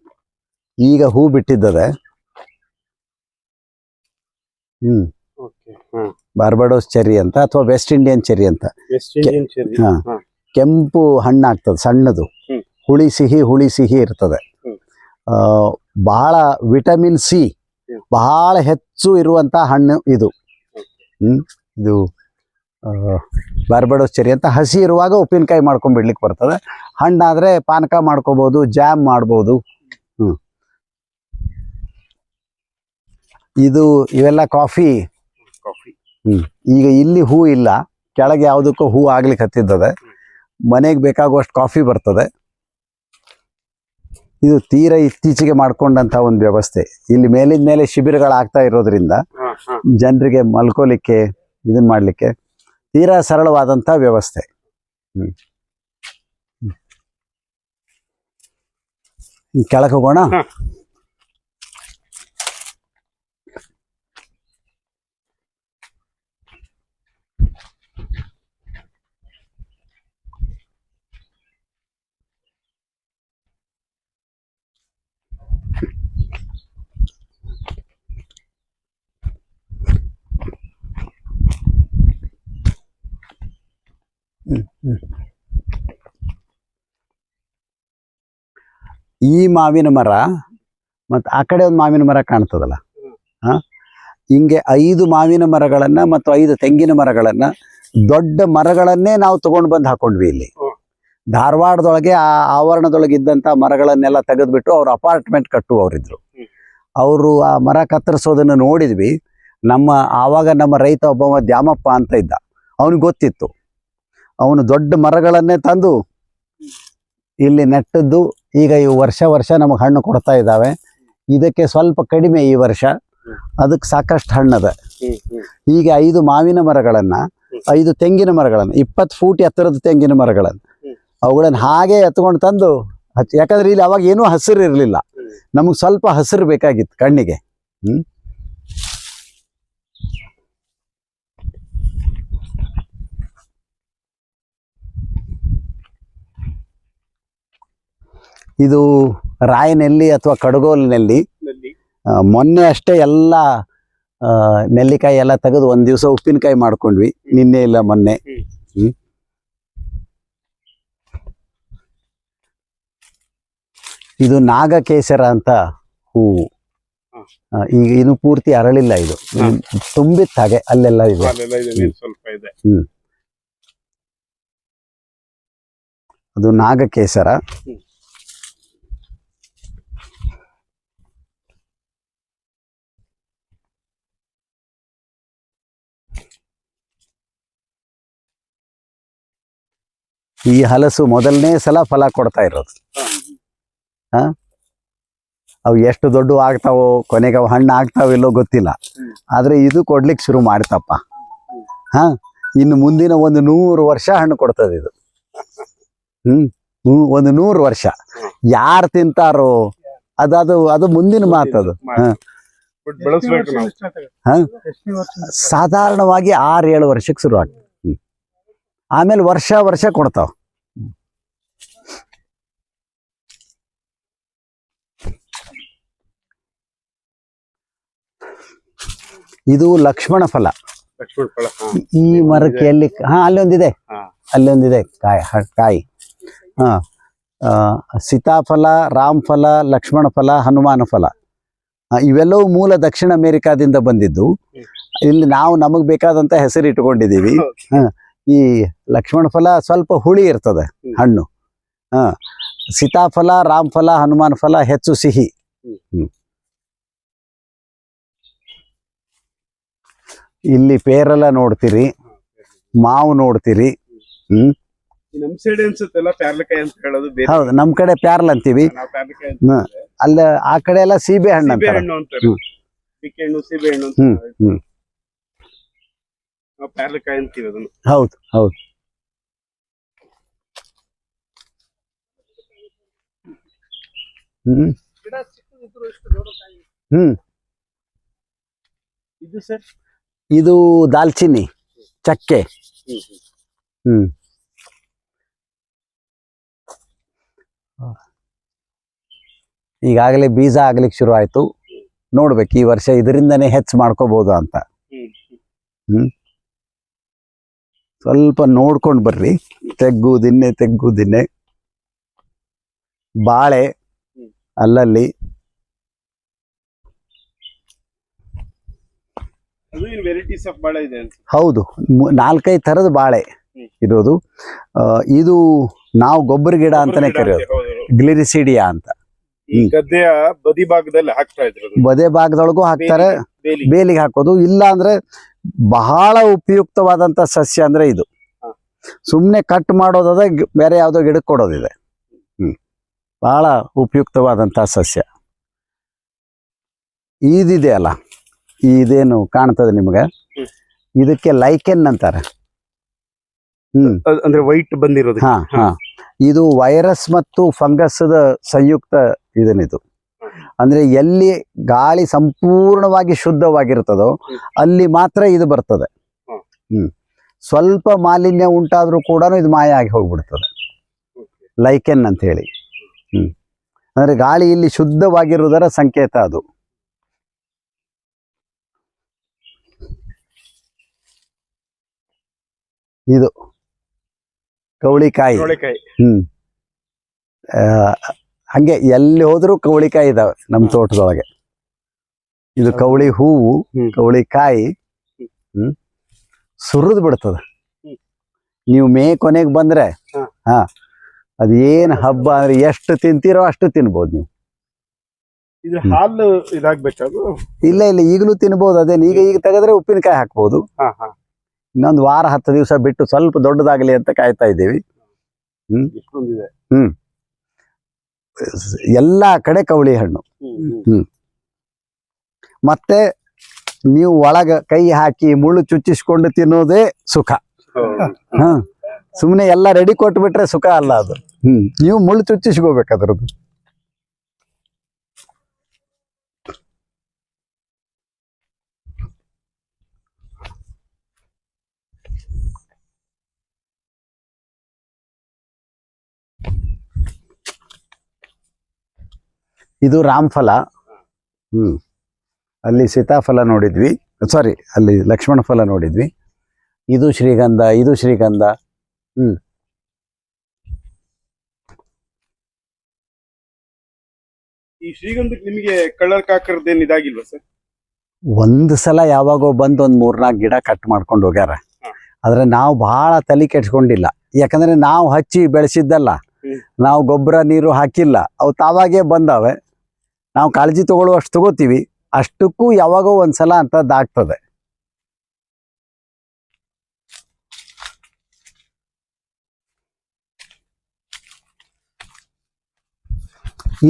ಈಗ ಹೂ ಬಿಟ್ಟಿದ್ದದೆ. ಬಾರ್ಬಡೋಸ್ ಚೆರ್ರಿ ಅಂತ, ಅಥವಾ ವೆಸ್ಟ್ ಇಂಡಿಯನ್ ಚೆರ್ರಿ ಅಂತ. ಕೆಂಪು ಹಣ್ಣಾಗ್ತದೆ, ಸಣ್ಣದು, ಹುಳಿ ಸಿಹಿ ಇರ್ತದೆ. ಬಹಳ ವಿಟಮಿನ್ ಸಿ ಬಹಳ ಹೆಚ್ಚು ಇರುವಂಥ ಹಣ್ಣು ಇದು. ಇದು ಬಾರ್ಬಡೋಸ್ ಚೆರಿ ಅಂತ ಹಸಿ ಇರುವಾಗ ಉಪ್ಪಿನಕಾಯಿ ಮಾಡ್ಕೊಂಡ್ಬಿಡ್ಲಿಕ್ಕೆ ಬರ್ತದೆ. ಹಣ್ಣಾದರೆ ಪಾನಕ ಮಾಡ್ಕೋಬೋದು, ಜಾಮ್ ಮಾಡ್ಬೋದು. ಇದು ಇವೆಲ್ಲ ಕಾಫಿ. ಈಗ ಇಲ್ಲಿ ಹೂ ಇಲ್ಲ, ಕೆಳಗೆ ಯಾವುದಕ್ಕೂ ಹೂ ಆಗ್ಲಿಕ್ಕೆ ಹತ್ತಿದ್ದದೆ. ಮನೆಗೆ ಬೇಕಾಗುವಷ್ಟು ಕಾಫಿ ಬರ್ತದೆ. ಇದು ತೀರಾ ಇತ್ತೀಚೆಗೆ ಮಾಡ್ಕೊಂಡಂತ ಒಂದು ವ್ಯವಸ್ಥೆ. ಇಲ್ಲಿ ಮೇಲಿನ ಮೇಲೆ ಶಿಬಿರಗಳಾಗ್ತಾ ಇರೋದ್ರಿಂದ ಜನರಿಗೆ ಮಲ್ಕೋಲಿಕ್ಕೆ ಇದನ್ನ ಮಾಡ್ಲಿಕ್ಕೆ ತೀರಾ ಸರಳವಾದಂತ ವ್ಯವಸ್ಥೆ. ಕೆಳಗೆ ಹೋಗೋಣ. ಈ ಮಾವಿನ ಮರ ಮತ್ತು ಆ ಕಡೆ ಒಂದು ಮಾವಿನ ಮರ ಕಾಣ್ತದಲ್ಲ, ಹಿಂಗೆ 5 ಮಾವಿನ ಮರಗಳನ್ನ ಮತ್ತು 5 ತೆಂಗಿನ ಮರಗಳನ್ನ, ದೊಡ್ಡ ಮರಗಳನ್ನೇ ನಾವು ತಗೊಂಡು ಬಂದು ಹಾಕೊಂಡ್ವಿ. ಇಲ್ಲಿ ಧಾರವಾಡದೊಳಗೆ ಆ ಆವರಣದೊಳಗೆ ಇದ್ದಂಥ ಮರಗಳನ್ನೆಲ್ಲ ತೆಗೆದ್ಬಿಟ್ಟು ಅವ್ರು ಅಪಾರ್ಟ್ಮೆಂಟ್ ಕಟ್ಟುವವರಿದ್ರು. ಅವರು ಆ ಮರ ಕತ್ತರಿಸೋದನ್ನು ನೋಡಿದ್ವಿ. ಆವಾಗ ನಮ್ಮ ರೈತ ಒಬ್ಬ ದ್ಯಾಮಪ್ಪ ಅಂತ ಇದ್ದ, ಅವನಿಗೆ ಗೊತ್ತಿತ್ತು. ಅವನು ದೊಡ್ಡ ಮರಗಳನ್ನೇ ತಂದು ಇಲ್ಲಿ ನೆಟ್ಟದ್ದು. ಈಗ ಇವು ವರ್ಷ ವರ್ಷ ನಮಗೆ ಹಣ್ಣು ಕೊಡ್ತಾ ಇದ್ದಾವೆ. ಇದಕ್ಕೆ ಸ್ವಲ್ಪ ಕಡಿಮೆ ಈ ವರ್ಷ, ಅದಕ್ಕೆ ಸಾಕಷ್ಟು ಹಣ್ಣದ. ಹೀಗೆ 5 ಮಾವಿನ ಮರಗಳನ್ನ, 5 ತೆಂಗಿನ ಮರಗಳನ್ನ, 20 ಫೂಟ್ ಎತ್ತರದ ತೆಂಗಿನ ಮರಗಳನ್ನು, ಅವುಗಳನ್ನು ಹಾಗೆ ಎತ್ಕೊಂಡು ತಂದು ಯಾಕಂದ್ರೆ ಇಲ್ಲಿ ಅವಾಗ ಏನೂ ಹಸಿರು ಇರಲಿಲ್ಲ, ನಮಗೆ ಸ್ವಲ್ಪ ಹಸಿರು ಬೇಕಾಗಿತ್ತು ಕಣ್ಣಿಗೆ. ಇದು ರಾಯನೆಲ್ಲಿ ಅಥವಾ ಕಡಗೋಲಿನಲ್ಲಿ ಮೊನ್ನೆ ಅಷ್ಟೇ ಎಲ್ಲ ನೆಲ್ಲಿಕಾಯಿ ಎಲ್ಲ ತೆಗೆದು ಒಂದು ದಿವಸ ಉಪ್ಪಿನಕಾಯಿ ಮಾಡ್ಕೊಂಡ್ವಿ. ನಿನ್ನೆ ಇಲ್ಲ ಮೊನ್ನೆ. ಇದು ನಾಗಕೇಸರ ಅಂತ ಹೂವು. ಈಗ ಇನ್ನು ಪೂರ್ತಿ ಅರಳಿಲ್ಲ, ಇದು ತುಂಬಿತ್ತು ಹಾಗೆ ಅಲ್ಲೆಲ್ಲ ಇದೆ. ಅದು ನಾಗಕೇಸರ. ಈ ಹಲಸು ಮೊದಲನೇ ಸಲ ಫಲ ಕೊಡ್ತಾ ಇರೋದು. ಅವು ಎಷ್ಟು ದೊಡ್ಡ ಆಗ್ತಾವೋ, ಕೊನೆಗೆ ಅವು ಹಣ್ಣು ಆಗ್ತಾವಿಲ್ಲೋ ಗೊತ್ತಿಲ್ಲ, ಆದ್ರೆ ಇದು ಕೊಡ್ಲಿಕ್ಕೆ ಶುರು ಮಾಡ್ತಪ್ಪ. ಇನ್ನು ಮುಂದಿನ 100 ವರ್ಷ ಹಣ್ಣು ಕೊಡ್ತದೆ ಇದು. ಒಂದು 100 ವರ್ಷ ಯಾರು ತಿಂತಾರೋ ಅದು ಮುಂದಿನ ಮಾತದು. ಸಾಧಾರಣವಾಗಿ 6-7 ವರ್ಷಕ್ಕೆ ಶುರು ಆಗ್ತದೆ. ಆಮೇಲೆ ವರ್ಷ ವರ್ಷ ಕೊಡ್ತಾವ. ಇದು ಲಕ್ಷ್ಮಣ ಫಲ. ಈ ಮರಕ್ಕೆ ಎಲ್ಲಿ ಅಲ್ಲೊಂದಿದೆ, ಅಲ್ಲೊಂದಿದೆ ಕಾಯಿ. ಸೀತಾಫಲ, ರಾಮಫಲ, ಲಕ್ಷ್ಮಣ ಫಲ, ಹನುಮಾನ ಫಲ ಇವೆಲ್ಲವೂ ಮೂಲ ದಕ್ಷಿಣ ಅಮೆರಿಕಾದಿಂದ ಬಂದಿದ್ದು. ಇಲ್ಲಿ ನಾವು ನಮಗ್ ಬೇಕಾದಂತ ಹೆಸರು ಇಟ್ಕೊಂಡಿದೀವಿ. ಈ ಲಕ್ಷ್ಮಣ ಫಲ ಸ್ವಲ್ಪ ಹುಳಿ ಇರ್ತದೆ ಹಣ್ಣು. ಸೀತಾಫಲ, ರಾಮಫಲ, ಹನುಮಾನ ಫಲ ಹೆಚ್ಚು ಸಿಹಿ. ಇಲ್ಲಿ ಪೇರಲ ನೋಡ್ತೀರಿ, ಮಾವು ನೋಡ್ತೀರಿ. ಹೌದು, ನಮ್ ಕಡೆ ಪ್ಯಾರ್ಲ ಅಂತೀವಿ. ಅಲ್ಲ ಆ ಕಡೆ ಎಲ್ಲ ಸೀಬೆ ಹಣ್ಣು ಅಂತಾರೆ. ಹೌದು ಹೌದು. ಇದು ದಾಲ್ಚಿನ್ನಿ, ಚಕ್ಕೆ. ಈಗಾಗಲೇ ಬೀಜ ಆಗ್ಲಿಕ್ಕೆ ಶುರು ಆಯ್ತು. ನೋಡ್ಬೇಕು ಈ ವರ್ಷ ಇದರಿಂದನೇ ಹೆಚ್ಚು ಮಾಡ್ಕೋಬಹುದು ಅಂತ. ಸ್ವಲ್ಪ ನೋಡ್ಕೊಂಡು ಬರ್ರಿ. ತೆಗ್ಗುದಿನ್ನೆ ಬಾಳೆ ಅಲ್ಲಲ್ಲಿ. ಅದು ಇನ್ ವೆರೈಟೀಸ್ ಆಫ್ ಬಾಳೆ ಇದೆ ಅನ್ಸುತ್ತೆ. ಹೌದು, 4-5 ಥರದ ಬಾಳೆ ಇರೋದು. ಇದು ನಾವು ಗೊಬ್ಬರ ಗಿಡ ಅಂತಾನೆ ಕರೆಯೋದು, ಗ್ಲಿರಿಸಿಡಿಯಾ ಅಂತ. ಈ ಗದ್ದೆಯ ಬದಿ ಭಾಗದಲ್ಲಿ ಹಾಕ್ತಾ ಇದ್ರು ಅದು. ಬದೆ ಭಾಗದೊಳಗೂ ಹಾಕ್ತಾರೆ, ಬೇಲಿ. ಬೇಲಿಗೆ ಹಾಕೋದು. ಇಲ್ಲ ಅಂದ್ರೆ ಬಹಳ ಉಪಯುಕ್ತವಾದಂತ ಸಸ್ಯ ಅಂದ್ರೆ ಇದು. ಸುಮ್ಮನೆ ಕಟ್ ಮಾಡೋದದ, ಬೇರೆ ಯಾವುದೋ ಗಿಡಕ್ಕೆ ಕೊಡೋದಿದೆ. ಬಹಳ ಉಪಯುಕ್ತವಾದಂತ ಸಸ್ಯ ಇದಿದೆ ಅಲ್ಲ, ಇದೇನು ಕಾಣ್ತದೆ ನಿಮ್ಗೆ, ಇದಕ್ಕೆ ಲೈಕೆನ್ ಅಂತಾರೆ. ಅಂದ್ರೆ ವೈಟ್ ಬಂದಿರೋದು. ಹಾ ಹಾ ಇದು ವೈರಸ್ ಮತ್ತು ಫಂಗಸ್ ಸಂಯುಕ್ತ ಇದನ್ನಿದು. ಅಂದ್ರೆ ಎಲ್ಲಿ ಗಾಳಿ ಸಂಪೂರ್ಣವಾಗಿ ಶುದ್ಧವಾಗಿರ್ತದೋ ಅಲ್ಲಿ ಮಾತ್ರ ಇದು ಬರ್ತದೆ. ಸ್ವಲ್ಪ ಮಾಲಿನ್ಯ ಉಂಟಾದ್ರೂ ಕೂಡ ಇದು ಮಾಯ ಆಗಿ ಹೋಗ್ಬಿಡ್ತದೆ. ಲೈಕೆನ್ ಅಂತ ಹೇಳಿ. ಅಂದ್ರೆ ಗಾಳಿ ಇಲ್ಲಿ ಶುದ್ಧವಾಗಿರುವುದರ ಸಂಕೇತ ಅದು. ಇದು ಕವಳಿಕಾಯಿ. ಹಂಗೆ ಎಲ್ಲಿ ಹೋದ್ರೂ ಕವಳಿಕಾಯಿ ಇದಾವೆ ನಮ್ಮ ತೋಟದೊಳಗೆ. ಇದು ಕವಳಿ ಹೂವು, ಕವಳಿಕಾಯಿ ಸುರಿದು ಬಿಡ್ತದ. ನೀವು ಮೇ ಕೊನೆಗೆ ಬಂದ್ರೆ ಹಾ ಅದೇನ್ ಹಬ್ಬ ಅಂದ್ರೆ ಎಷ್ಟು ತಿಂತೀರೋ ಅಷ್ಟು ತಿನ್ಬೋದು ನೀವು. ಇದು ಹಾಲು ಇದಾಗ್ಬೇಕಾದ್ರು ಇಲ್ಲ ಈಗಲೂ ತಿನ್ಬೋದು. ಅದೇನು ಈಗ ತೆಗೆದ್ರೆ ಉಪ್ಪಿನಕಾಯಿ ಹಾಕ್ಬೋದು. ಇನ್ನೊಂದು ವಾರ 10 ದಿವಸ ಬಿಟ್ಟು ಸ್ವಲ್ಪ ದೊಡ್ಡದಾಗಲಿ ಅಂತ ಕಾಯ್ತಾ ಇದ್ದೀವಿ. ಎಲ್ಲಾ ಕಡೆ ಕವಳಿ ಹಣ್ಣು. ಮತ್ತೆ ನೀವು ಒಳಗ ಕೈ ಹಾಕಿ ಮುಳ್ಳು ಚುಚ್ಚಿಸ್ಕೊಂಡು ತಿನ್ನೋದೇ ಸುಖ. ಸುಮ್ಮನೆ ಎಲ್ಲ ರೆಡಿ ಕೊಟ್ಬಿಟ್ರೆ ಸುಖ ಅಲ್ಲ ಅದು. ನೀವು ಮುಳ್ಳು ಚುಚ್ಚಿಸ್ಕೋಬೇಕು ಅದ್ರದ್ದು. ಇದು ರಾಮಫಲ. ಅಲ್ಲಿ ಸೀತಾಫಲ ನೋಡಿದ್ವಿ, ಸಾರಿ ಅಲ್ಲಿ ಲಕ್ಷ್ಮಣ ಫಲ ನೋಡಿದ್ವಿ. ಇದು ಶ್ರೀಗಂಧ, ಇದು ಶ್ರೀಗಂಧ. ಈ ಶ್ರೀಗಂಧಕ್ಕೆ ನಿಮಗೆ ಕಳ್ಳರ್ ಕಾಕರದೇನ್ ಇದಾಗಿಲ್ವಾ ಸರ್? ಒಂದು ಸಲ ಯಾವಾಗೋ ಬಂದು ಒಂದು 3-4 ಗಿಡ ಕಟ್ ಮಾಡ್ಕೊಂಡು ಹೋಗ್ಯಾರ. ಆದ್ರೆ ನಾವು ಬಹಳ ತಲೆ ಕೆಡ್ಸ್ಕೊಂಡಿಲ್ಲ. ಯಾಕಂದ್ರೆ ನಾವು ಹಚ್ಚಿ ಬೆಳೆಸಿದ್ದಲ್ಲ, ನಾವು ಗೊಬ್ಬರ ನೀರು ಹಾಕಿಲ್ಲ, ಅವು ತಾವಾಗೇ ಬಂದಾವೆ. ನಾವು ಕಾಳಜಿ ತಗೊಳ್ಳುವಷ್ಟು ತಗೋತೀವಿ. ಅಷ್ಟಕ್ಕೂ ಯಾವಾಗೋ ಒಂದ್ಸಲ ಅಂತದ್ದಾಗ್ತದೆ.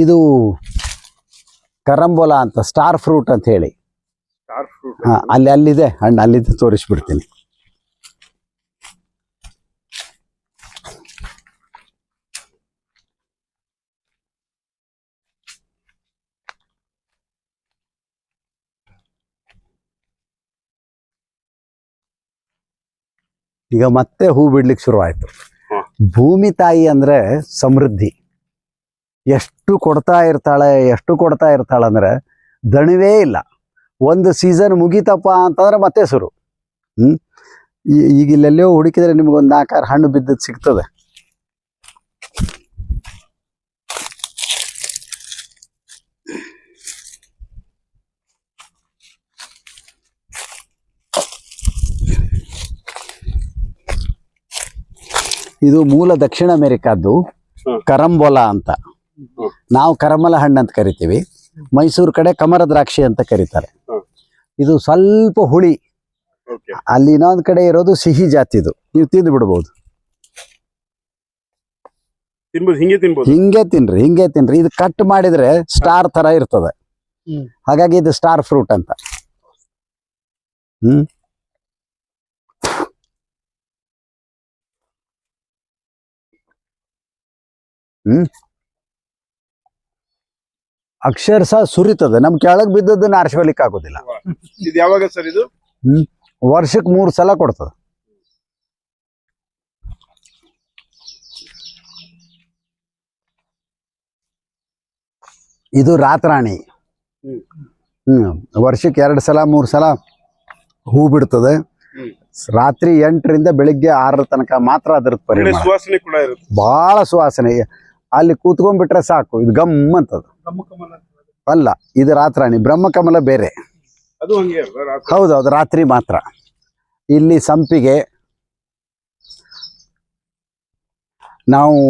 ಇದು ಕರಂಬೋಲ ಅಂತ, ಸ್ಟಾರ್ ಫ್ರೂಟ್ ಅಂತ ಹೇಳಿ. ಅಲ್ಲಿದೆ ಹಣ್ಣು, ಅಲ್ಲಿದೆ ತೋರಿಸ್ಬಿಡ್ತೀನಿ. ಈಗ ಮತ್ತೆ ಹೂ ಬಿಡ್ಲಿಕ್ಕೆ ಶುರು ಆಯ್ತು. ಭೂಮಿ ತಾಯಿ ಅಂದ್ರೆ ಸಮೃದ್ಧಿ. ಎಷ್ಟು ಕೊಡ್ತಾ ಇರ್ತಾಳೆ ಅಂದ್ರೆ ದಣಿವೇ ಇಲ್ಲ. ಒಂದು ಸೀಸನ್ ಮುಗೀತಪ್ಪ ಅಂತಂದ್ರೆ ಮತ್ತೆ ಶುರು. ಈಗ ಇಲ್ಲೆಲ್ಲೋ ಹುಡುಕಿದ್ರೆ ನಿಮ್ಗೊಂದು 4-6 ಹಣ್ಣು ಬಿದ್ದದ್ದು ಸಿಗ್ತದೆ. ಇದು ಮೂಲ ದಕ್ಷಿಣ ಅಮೆರಿಕಾದ್ದು ಕರಂಬೋಲ ಅಂತ. ನಾವು ಕರಮಲ ಹಣ್ಣು ಅಂತ ಕರಿತೀವಿ. ಮೈಸೂರು ಕಡೆ ಕಮರ ದ್ರಾಕ್ಷಿ ಅಂತ ಕರೀತಾರೆ. ಇದು ಸ್ವಲ್ಪ ಹುಳಿ, ಅಲ್ಲಿ ಇನ್ನೊಂದು ಕಡೆ ಇರೋದು ಸಿಹಿ ಜಾತಿದು. ನೀವು ತಿಂದು ಬಿಡ್ಬೋದು. ಹಿಂಗೆ ತಿನ್ರಿ. ಇದು ಕಟ್ ಮಾಡಿದ್ರೆ ಸ್ಟಾರ್ ತರ ಇರ್ತದೆ. ಹಾಗಾಗಿ ಇದು ಸ್ಟಾರ್ ಫ್ರೂಟ್ ಅಂತ. ಅಕ್ಷರಶಃ ಸುರಿತದೆ. ನಮ್ ಕೆಳಗ್ ಬಿದ್ದದನ್ನ ಆರಿಸ್ಕೊಲಿಕ್ಕೆ ಆಗೋದಿಲ್ಲ. ಇದು ಯಾವಾಗ ಸರ್ ಇದು? ವರ್ಷಕ್ಕೆ 3 ಸಲ ಕೊಡ್ತದೆ. ಇದು ರಾತರಾಣಿ. ವರ್ಷಕ್ಕೆ 2 ಸಲ 3 ಸಲ ಹೂ ಬಿಡ್ತದೆ. ರಾತ್ರಿ 8ರಿಂದ ಬೆಳಿಗ್ಗೆ 6 ತನಕ ಮಾತ್ರ ಅದ್ರದ್ದು ಪರಿಣಾಮ. ಸುವಾಸನೆ ಕೂಡ ಇರುತ್ತೆ, ಬಹಳ ಸುವಾಸನೆ. ಅಲ್ಲಿ ಕೂತ್ಕೊಂಡ್ಬಿಟ್ರೆ ಸಾಕು, ಇದು ಗಮ್ ಅಂತದ. ಬ್ರಹ್ಮಕಮಲ ಅಲ್ಲ, ಇದು ರಾತ್ರಾಣಿ. ಬ್ರಹ್ಮಕಮಲ ಬೇರೆ. ಅದು ಹಂಗೆ ಅಲ್ವಾ? ರಾತ್ರಿ ಹೌದೌದು, ರಾತ್ರಿ ಮಾತ್ರ. ಇಲ್ಲಿ ಸಂಪಿಗೆ. ನಾವು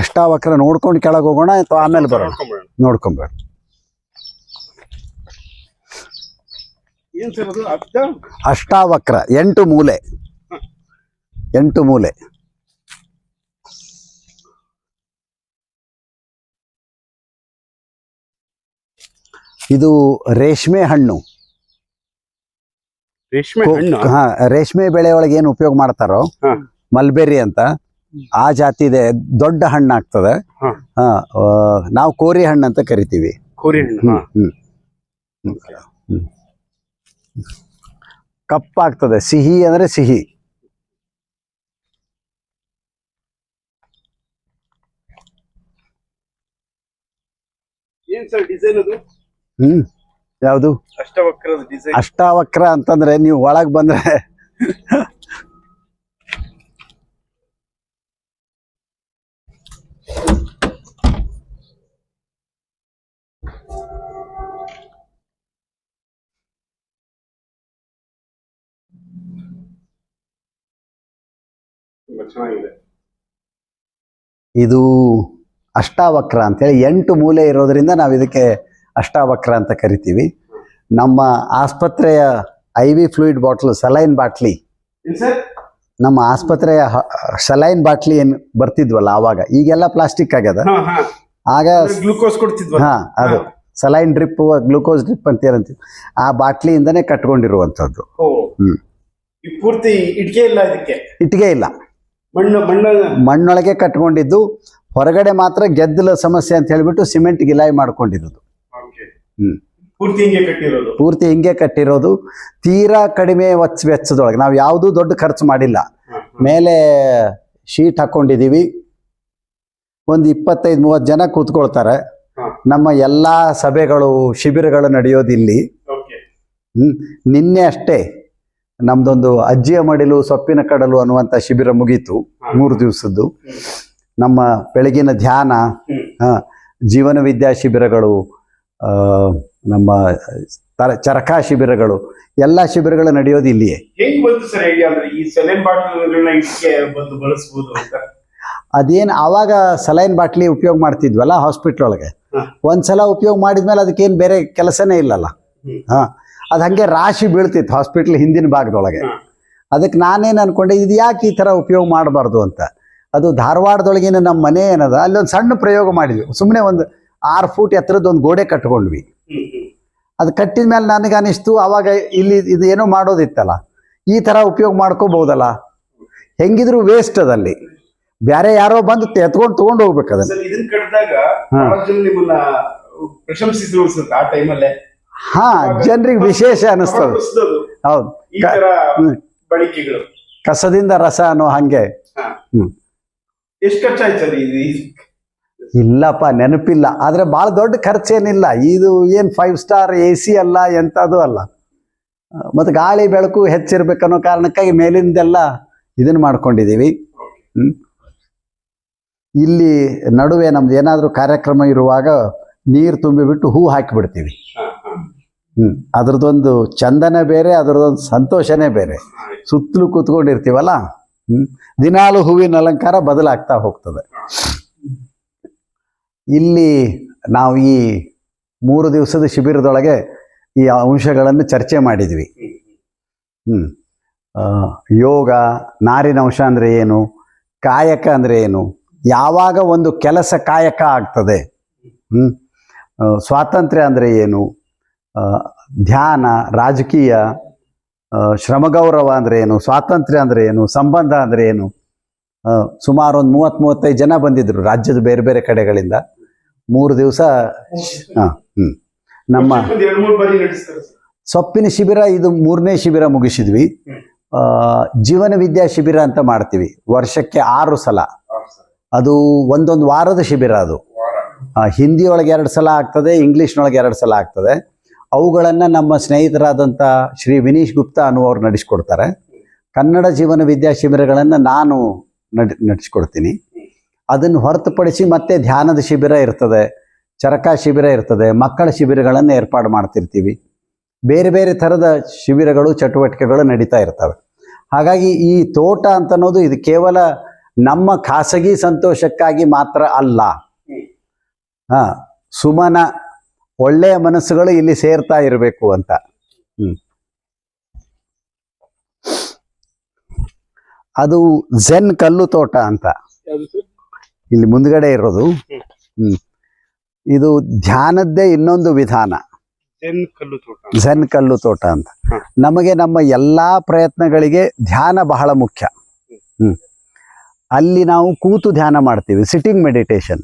ಅಷ್ಟಾವಕ್ರ ನೋಡ್ಕೊಂಡು ಕೆಳಗೆ ಹೋಗೋಣ ಅಥವಾ ಆಮೇಲೆ ಬರೋಣ? ನೋಡ್ಕೊಂಡ್ಬಿಡೋಣ. ನೋಡ್ಕೊಂಬೇಡ. ಏನ್ ಸರ್ ಅದು? ಅಷ್ಟಾವಕ್ರ 8 ಮೂಲೆ. 8 ಮೂಲೆ. ಇದು ರೇಷ್ಮೆ ಹಣ್ಣು. ರೇಷ್ಮೆ ಹಣ್ಣು. ಹಾ, ರೇಷ್ಮೆ ಬೆಳೆ ಒಳಗೆ ಏನು ಉಪಯೋಗ ಮಾಡ್ತಾರೋ ಹಾ. ಮಲ್ಬೆರಿ ಅಂತ, ಆ ಜಾತಿ ಇದೆ. ದೊಡ್ಡ ಹಣ್ಣು ಆಗ್ತದೆ. ಹಾ. ಹಾ, ನಾವು ಕೋರಿ ಹಣ್ಣು ಅಂತ ಕರಿತೀವಿ. ಕೋರಿ ಹಣ್ಣು. ಹಾ. ಕಪ್ಪಾಗ್ತದೆ. ಸಿಹಿ ಅಂದ್ರೆ ಸಿಹಿ. ಏನ್ ಸರ್ ಡಿಸೈನ್ ಅದು? ಯಾವುದು? ಅಷ್ಟವಕ್ರದ ಡಿಸೈನ್. ಅಷ್ಟಾವಕ್ರ ಅಂತಂದ್ರೆ ನೀವು ಒಳಗ್ ಬಂದ್ರೆ ತುಂಬಾ ಚೆನ್ನಾಗಿದೆ. ಇದು ಅಷ್ಟಾವಕ್ರ ಅಂತೇಳಿ 8 ಮೂಲೆ ಇರೋದ್ರಿಂದ ನಾವು ಇದಕ್ಕೆ ಅಷ್ಟಾವಕ್ರ ಅಂತ ಕರಿತೀವಿ. ನಮ್ಮ ಆಸ್ಪತ್ರೆಯ IV fluid bottle, saline bottle, ಏನ್ ಸರ್? ನಮ್ಮ ಆಸ್ಪತ್ರೆಯ ಸಲೈನ್ ಬಾಟ್ಲಿ ಏನು ಬರ್ತಿದ್ವಲ್ಲ ಆವಾಗ, ಈಗೆಲ್ಲ ಪ್ಲಾಸ್ಟಿಕ್ ಆಗ್ಯದ. ಹಾ, ಹಾ. ಆಗ ಗ್ಲೂಕೋಸ್ ಕೊಡ್ತಿದ್ವ? ಹಾ, ಅದು ಸಲೈನ್ ಡ್ರಿಪ್, ಗ್ಲೂಕೋಸ್ ಡ್ರಿಪ್ ಅಂತ ಏನಂತೀವಿ, ಆ ಬಾಟ್ಲಿಯಿಂದನೇ ಕಟ್ಕೊಂಡಿರುವಂಥದ್ದು. ಓ. ಈ ಪೂರ್ತಿ ಇಟ್ಕೆ ಇಲ್ಲ ಇದಕ್ಕೆ? ಇಟ್ಟಿಗೆ ಇಲ್ಲ, ಮಣ್ಣೊಳಗೆ ಕಟ್ಕೊಂಡಿದ್ದು. ಹೊರಗಡೆ ಮಾತ್ರ ಗೆದ್ದಲ ಸಮಸ್ಯೆ ಅಂತ ಹೇಳ್ಬಿಟ್ಟು ಸಿಮೆಂಟ್ ಗಿಲಾಯಿ ಮಾಡ್ಕೊಂಡಿರೋದು. ಪೂರ್ತಿ ಹಿಂಗೆ ಕಟ್ಟಿರೋದು. ತೀರಾ ಕಡಿಮೆ ವೆಚ್ಚದೊಳಗೆ. ನಾವು ಯಾವುದೂ ದೊಡ್ಡ ಖರ್ಚು ಮಾಡಿಲ್ಲ. ಮೇಲೆ ಶೀಟ್ ಹಾಕೊಂಡಿದೀವಿ. ಒಂದು 25-30 ಜನ ಕೂತ್ಕೊಳ್ತಾರೆ. ನಮ್ಮ ಎಲ್ಲಾ ಸಭೆಗಳು, ಶಿಬಿರಗಳು ನಡೆಯೋದು ಇಲ್ಲಿ. ನಿನ್ನೆ ಅಷ್ಟೇ ನಮ್ದೊಂದು ಅಜ್ಜಿಯ ಮಡಿಲು ಸೊಪ್ಪಿನ ಕಡಲು ಅನ್ನುವಂಥ ಶಿಬಿರ ಮುಗೀತು. 3 ದಿವಸದ್ದು. ನಮ್ಮ ಬೆಳಗಿನ ಧ್ಯಾನ, ಜೀವನ ವಿದ್ಯಾ ಶಿಬಿರಗಳು, ನಮ್ಮ ಚರಕಾ ಶಿಬಿರಗಳು, ಎಲ್ಲ ಶಿಬಿರಗಳು ನಡೆಯೋದು ಇಲ್ಲಿಯೇ. ಅದೇನು ಆವಾಗ ಸಲೈನ್ ಬಾಟ್ಲಿ ಉಪಯೋಗ ಮಾಡ್ತಿದ್ವಲ್ಲ ಹಾಸ್ಪಿಟ್ಲ್ ಒಳಗೆ, ಒಂದ್ಸಲ ಉಪಯೋಗ ಮಾಡಿದ್ಮೇಲೆ ಅದಕ್ಕೇನು ಬೇರೆ ಕೆಲಸನೇ ಇಲ್ಲಲ್ಲ. ಅದು ಹಂಗೆ ರಾಶಿ ಬೀಳ್ತಿತ್ತು ಹಾಸ್ಪಿಟ್ಲ್ ಹಿಂದಿನ ಭಾಗದೊಳಗೆ. ಅದಕ್ಕೆ ನಾನೇನು ಅನ್ಕೊಂಡೆ, ಇದು ಯಾಕೆ ಈ ಥರ ಉಪಯೋಗ ಮಾಡಬಾರ್ದು ಅಂತ. ಅದು ಧಾರವಾಡದೊಳಗಿನ ನಮ್ಮ ಮನೆ ಏನದ, ಅಲ್ಲೊಂದು ಸಣ್ಣ ಪ್ರಯೋಗ ಮಾಡಿದ್ವಿ. ಸುಮ್ಮನೆ ಒಂದು 6 ಫೂಟ್ ಎತ್ತರದ್ದು ಒಂದು ಗೋಡೆ ಕಟ್ಕೊಂಡ್ವಿ. ಅದು ಕಟ್ಟಿದ ಮೇಲೆ ನನಗೆ ಅನಿಸ್ತು, ಆವಾಗ ಇಲ್ಲಿ ಇದು ಏನೋ ಮಾಡೋದಿತ್ತಲ್ಲ, ಈ ಥರ ಉಪಯೋಗ ಮಾಡ್ಕೋಬಹುದಲ್ಲ. ಹೆಂಗಿದ್ರು ವೇಸ್ಟ್ ಅದಲ್ಲಿ, ಬೇರೆ ಯಾರೋ ಬಂದು ಎತ್ಕೊಂಡು ತೊಗೊಂಡು ಹೋಗ್ಬೇಕದ. ಹಾ, ಜನರಿಗೆ ವಿಶೇಷ ಅನಿಸ್ತದೆ. ಹೌದು, ಕಸದಿಂದ ರಸ ಅನ್ನೋ ಹಂಗೆ. ಇಲ್ಲಪ್ಪ, ನೆನಪಿಲ್ಲ. ಆದ್ರೆ ಬಹಳ ದೊಡ್ಡ ಖರ್ಚೇನಿಲ್ಲ. ಇದು ಏನು 5 ಸ್ಟಾರ್ AC ಅಲ್ಲ, ಎಂಥದ್ದು ಅಲ್ಲ. ಮತ್ತು ಗಾಳಿ ಬೆಳಕು ಹೆಚ್ಚಿರ್ಬೇಕನ್ನೋ ಕಾರಣಕ್ಕಾಗಿ ಮೇಲಿಂದೆಲ್ಲ ಇದನ್ನ ಮಾಡ್ಕೊಂಡಿದ್ದೀವಿ. ಇಲ್ಲಿ ನಡುವೆ ನಮ್ದು ಏನಾದರೂ ಕಾರ್ಯಕ್ರಮ ಇರುವಾಗ ನೀರು ತುಂಬಿಬಿಟ್ಟು ಹೂ ಹಾಕಿಬಿಡ್ತೀವಿ. ಅದ್ರದ್ದೊಂದು ಚಂದನೆ ಬೇರೆ, ಅದ್ರದ್ದೊಂದು ಸಂತೋಷನೇ ಬೇರೆ. ಸುತ್ತಲೂ ಕೂತ್ಕೊಂಡಿರ್ತೀವಲ್ಲ, ದಿನಾಲು ಹೂವಿನ ಅಲಂಕಾರ ಬದಲಾಗ್ತಾ ಹೋಗ್ತದೆ. ಇಲ್ಲಿ ನಾವು ಈ 3 ದಿವಸದ ಶಿಬಿರದೊಳಗೆ ಈ ಅಂಶಗಳನ್ನು ಚರ್ಚೆ ಮಾಡಿದ್ವಿ. ಯೋಗ, ನಾರಿನ ಅಂಶ ಅಂದರೆ ಏನು, ಕಾಯಕ ಅಂದರೆ ಏನು, ಯಾವಾಗ ಒಂದು ಕೆಲಸ ಕಾಯಕ ಆಗ್ತದೆ, ಸ್ವಾತಂತ್ರ್ಯ ಅಂದರೆ ಏನು, ಧ್ಯಾನ, ರಾಜಕೀಯ, ಶ್ರಮಗೌರವ ಅಂದರೆ ಏನು, ಸ್ವಾತಂತ್ರ್ಯ ಅಂದರೆ ಏನು, ಸಂಬಂಧ ಅಂದರೆ ಏನು. ಸುಮಾರು ಒಂದು 30-35 ಜನ ಬಂದಿದ್ರು ರಾಜ್ಯದ ಬೇರೆ ಬೇರೆ ಕಡೆಗಳಿಂದ. 3 ದಿವಸ ನಮ್ಮ ಸೊಪ್ಪಿನ ಶಿಬಿರ ಇದು 3ನೇ ಶಿಬಿರ ಮುಗಿಸಿದ್ವಿ. ಜೀವನ ವಿದ್ಯಾ ಶಿಬಿರ ಅಂತ ಮಾಡ್ತೀವಿ ವರ್ಷಕ್ಕೆ 6 ಸಲ. ಅದು ಒಂದೊಂದು ವಾರದ ಶಿಬಿರ. ಅದು ಹಿಂದಿ ಒಳಗೆ 2 ಸಲ ಆಗ್ತದೆ, ಇಂಗ್ಲೀಷ್ನೊಳಗೆ 2 ಸಲ ಆಗ್ತದೆ. ಅವುಗಳನ್ನು ನಮ್ಮ ಸ್ನೇಹಿತರಾದಂಥ ಶ್ರೀ ವಿನೀಶ್ ಗುಪ್ತಾ ಅನ್ನುವರು ನಡೆಸ್ಕೊಡ್ತಾರೆ. ಕನ್ನಡ ಜೀವನ ವಿದ್ಯಾ ಶಿಬಿರಗಳನ್ನು ನಾನು ನಡೆಸ್ಕೊಡ್ತೀನಿ. ಅದನ್ನು ಹೊರತುಪಡಿಸಿ ಮತ್ತೆ ಧ್ಯಾನದ ಶಿಬಿರ ಇರ್ತದೆ, ಚರಕ ಶಿಬಿರ ಇರ್ತದೆ, ಮಕ್ಕಳ ಶಿಬಿರಗಳನ್ನು ಏರ್ಪಾಡು ಮಾಡ್ತಿರ್ತೀವಿ. ಬೇರೆ ಬೇರೆ ಥರದ ಶಿಬಿರಗಳು ಚಟುವಟಿಕೆಗಳು ನಡೀತಾ ಇರ್ತವೆ. ಹಾಗಾಗಿ ಈ ತೋಟ ಅಂತ ಅನ್ನೋದು ಇದು ಕೇವಲ ನಮ್ಮ ಖಾಸಗಿ ಸಂತೋಷಕ್ಕಾಗಿ ಮಾತ್ರ ಅಲ್ಲ. ಸುಮನ ಒಳ್ಳೆಯ ಮನಸ್ಸುಗಳು ಇಲ್ಲಿ ಸೇರ್ತಾ ಇರಬೇಕು ಅಂತ. ಅದು ಝೆನ್ ಕಲ್ಲು ತೋಟ ಅಂತ ಇಲ್ಲಿ ಮುಂದ್ಗಡೆ ಇರೋದು. ಇದು ಧ್ಯಾನದ್ದೇ ಇನ್ನೊಂದು ವಿಧಾನ, ಝೆನ್ ಕಲ್ಲು ತೋಟ ಅಂತ. ನಮಗೆ ನಮ್ಮ ಎಲ್ಲಾ ಪ್ರಯತ್ನಗಳಿಗೆ ಧ್ಯಾನ ಬಹಳ ಮುಖ್ಯ. ಅಲ್ಲಿ ನಾವು ಕೂತು ಧ್ಯಾನ ಮಾಡ್ತೀವಿ, ಸಿಟ್ಟಿಂಗ್ ಮೆಡಿಟೇಷನ್.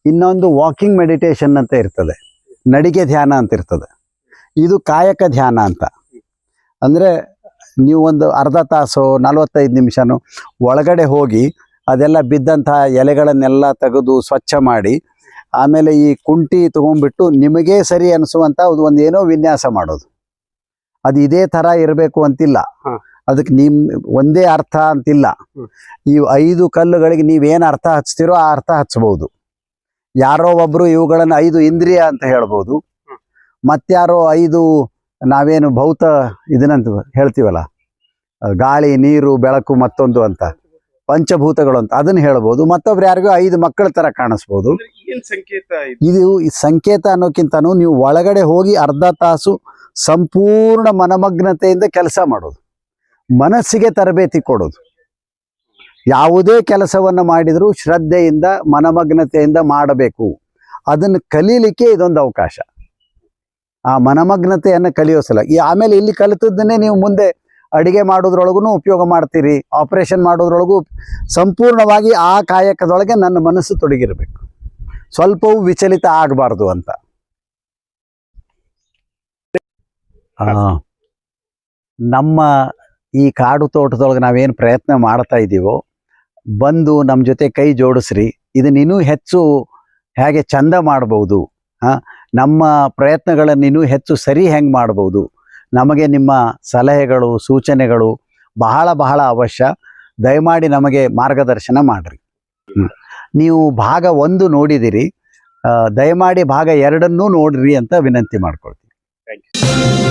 ಇನ್ನೊಂದು ವಾಕಿಂಗ್ ಮೆಡಿಟೇಷನ್ ಅಂತ ಇರ್ತದೆ, ನಡಿಗೆ ಧ್ಯಾನ ಅಂತ ಇರ್ತದೆ. ಇದು ಕಾಯಕ ಧ್ಯಾನ ಅಂತ. ಅಂದರೆ ನೀವು ಒಂದು ಅರ್ಧ ತಾಸು 45 ನಿಮಿಷನೋ ಒಳಗಡೆ ಹೋಗಿ ಅದೆಲ್ಲ ಬಿದ್ದಂತಹ ಎಲೆಗಳನ್ನೆಲ್ಲ ತೆಗೆದು ಸ್ವಚ್ಛ ಮಾಡಿ, ಆಮೇಲೆ ಈ ಕುಂಟಿ ತಗೊಂಡ್ಬಿಟ್ಟು ನಿಮಗೇ ಸರಿ ಅನಿಸುವಂಥ ಒಂದು ಏನೋ ವಿನ್ಯಾಸ ಮಾಡೋದು. ಅದು ಇದೇ ಥರ ಇರಬೇಕು ಅಂತಿಲ್ಲ, ಅದಕ್ಕೆ ಒಂದೇ ಅರ್ಥ ಅಂತಿಲ್ಲ. ಈ 5 ಕಲ್ಲುಗಳಿಗೆ ನೀವೇನು ಅರ್ಥ ಹಚ್ತೀರೋ ಆ ಅರ್ಥ ಹಚ್ಬೋದು. ಯಾರೋ ಒಬ್ಬರು ಇವುಗಳನ್ನು 5 ಇಂದ್ರಿಯ ಅಂತ ಹೇಳ್ಬೋದು, ಮತ್ತಾರೋ 5 ನಾವೇನು ಭೌತ ಇದನ್ನಂತ ಹೇಳ್ತೀವಲ್ಲ, ಗಾಳಿ, ನೀರು, ಬೆಳಕು, ಮತ್ತೊಂದು ಅಂತ ಪಂಚಭೂತಗಳು ಅಂತ ಅದನ್ನು ಹೇಳ್ಬೋದು. ಮತ್ತೊಬ್ರು ಯಾರಿಗೂ 5 ಮಕ್ಕಳ ಥರ ಕಾಣಿಸ್ಬೋದು. ಇದು ಈ ಸಂಕೇತ ಅನ್ನೋಕ್ಕಿಂತನೂ ನೀವು ಒಳಗಡೆ ಹೋಗಿ ಅರ್ಧ ತಾಸು ಸಂಪೂರ್ಣ ಮನಮಗ್ನತೆಯಿಂದ ಕೆಲಸ ಮಾಡೋದು, ಮನಸ್ಸಿಗೆ ತರಬೇತಿ ಕೊಡೋದು. ಯಾವುದೇ ಕೆಲಸವನ್ನು ಮಾಡಿದರೂ ಶ್ರದ್ಧೆಯಿಂದ ಮನಮಗ್ನತೆಯಿಂದ ಮಾಡಬೇಕು. ಅದನ್ನು ಕಲೀಲಿಕ್ಕೆ ಇದೊಂದು ಅವಕಾಶ, ಆ ಮನಮಗ್ನತೆಯನ್ನು ಕಲಿಯೋ ಸಲ. ಆಮೇಲೆ ಇಲ್ಲಿ ಕಲಿತದ್ದನ್ನೇ ನೀವು ಮುಂದೆ ಅಡಿಗೆ ಮಾಡೋದ್ರೊಳಗೂ ಉಪಯೋಗ ಮಾಡ್ತೀರಿ, ಆಪರೇಷನ್ ಮಾಡೋದ್ರೊಳಗೂ. ಸಂಪೂರ್ಣವಾಗಿ ಆ ಕಾಯಕದೊಳಗೆ ನನ್ನ ಮನಸ್ಸು ತೊಡಗಿರಬೇಕು, ಸ್ವಲ್ಪವೂ ವಿಚಲಿತ ಆಗಬಾರ್ದು ಅಂತ. ನಮ್ಮ ಈ ಕಾಡು ತೋಟದೊಳಗೆ ನಾವೇನು ಪ್ರಯತ್ನ ಮಾಡ್ತಾ ಇದ್ದೀವೋ, ಬಂದು ನಮ್ಮ ಜೊತೆ ಕೈ ಜೋಡಿಸ್ರಿ. ಇದನ್ನ ಇನ್ನೂ ಹೆಚ್ಚು ಹೇಗೆ ಚಂದ ಮಾಡ್ಬೋದು, ನಮ್ಮ ಪ್ರಯತ್ನಗಳನ್ನು ಇನ್ನೂ ಹೆಚ್ಚು ಸರಿ ಹೆಂಗೆ ಮಾಡ್ಬೋದು, ನಮಗೆ ನಿಮ್ಮ ಸಲಹೆಗಳು, ಸೂಚನೆಗಳು ಬಹಳ ಬಹಳ ಅವಶ್ಯ. ದಯಮಾಡಿ ನಮಗೆ ಮಾರ್ಗದರ್ಶನ ಮಾಡಿರಿ. ನೀವು ಭಾಗ 1 ನೋಡಿದಿರಿ, ದಯಮಾಡಿ ಭಾಗ 2 ನೋಡ್ರಿ ಅಂತ ವಿನಂತಿ ಮಾಡ್ಕೊಳ್ತೀನಿ. Thank you.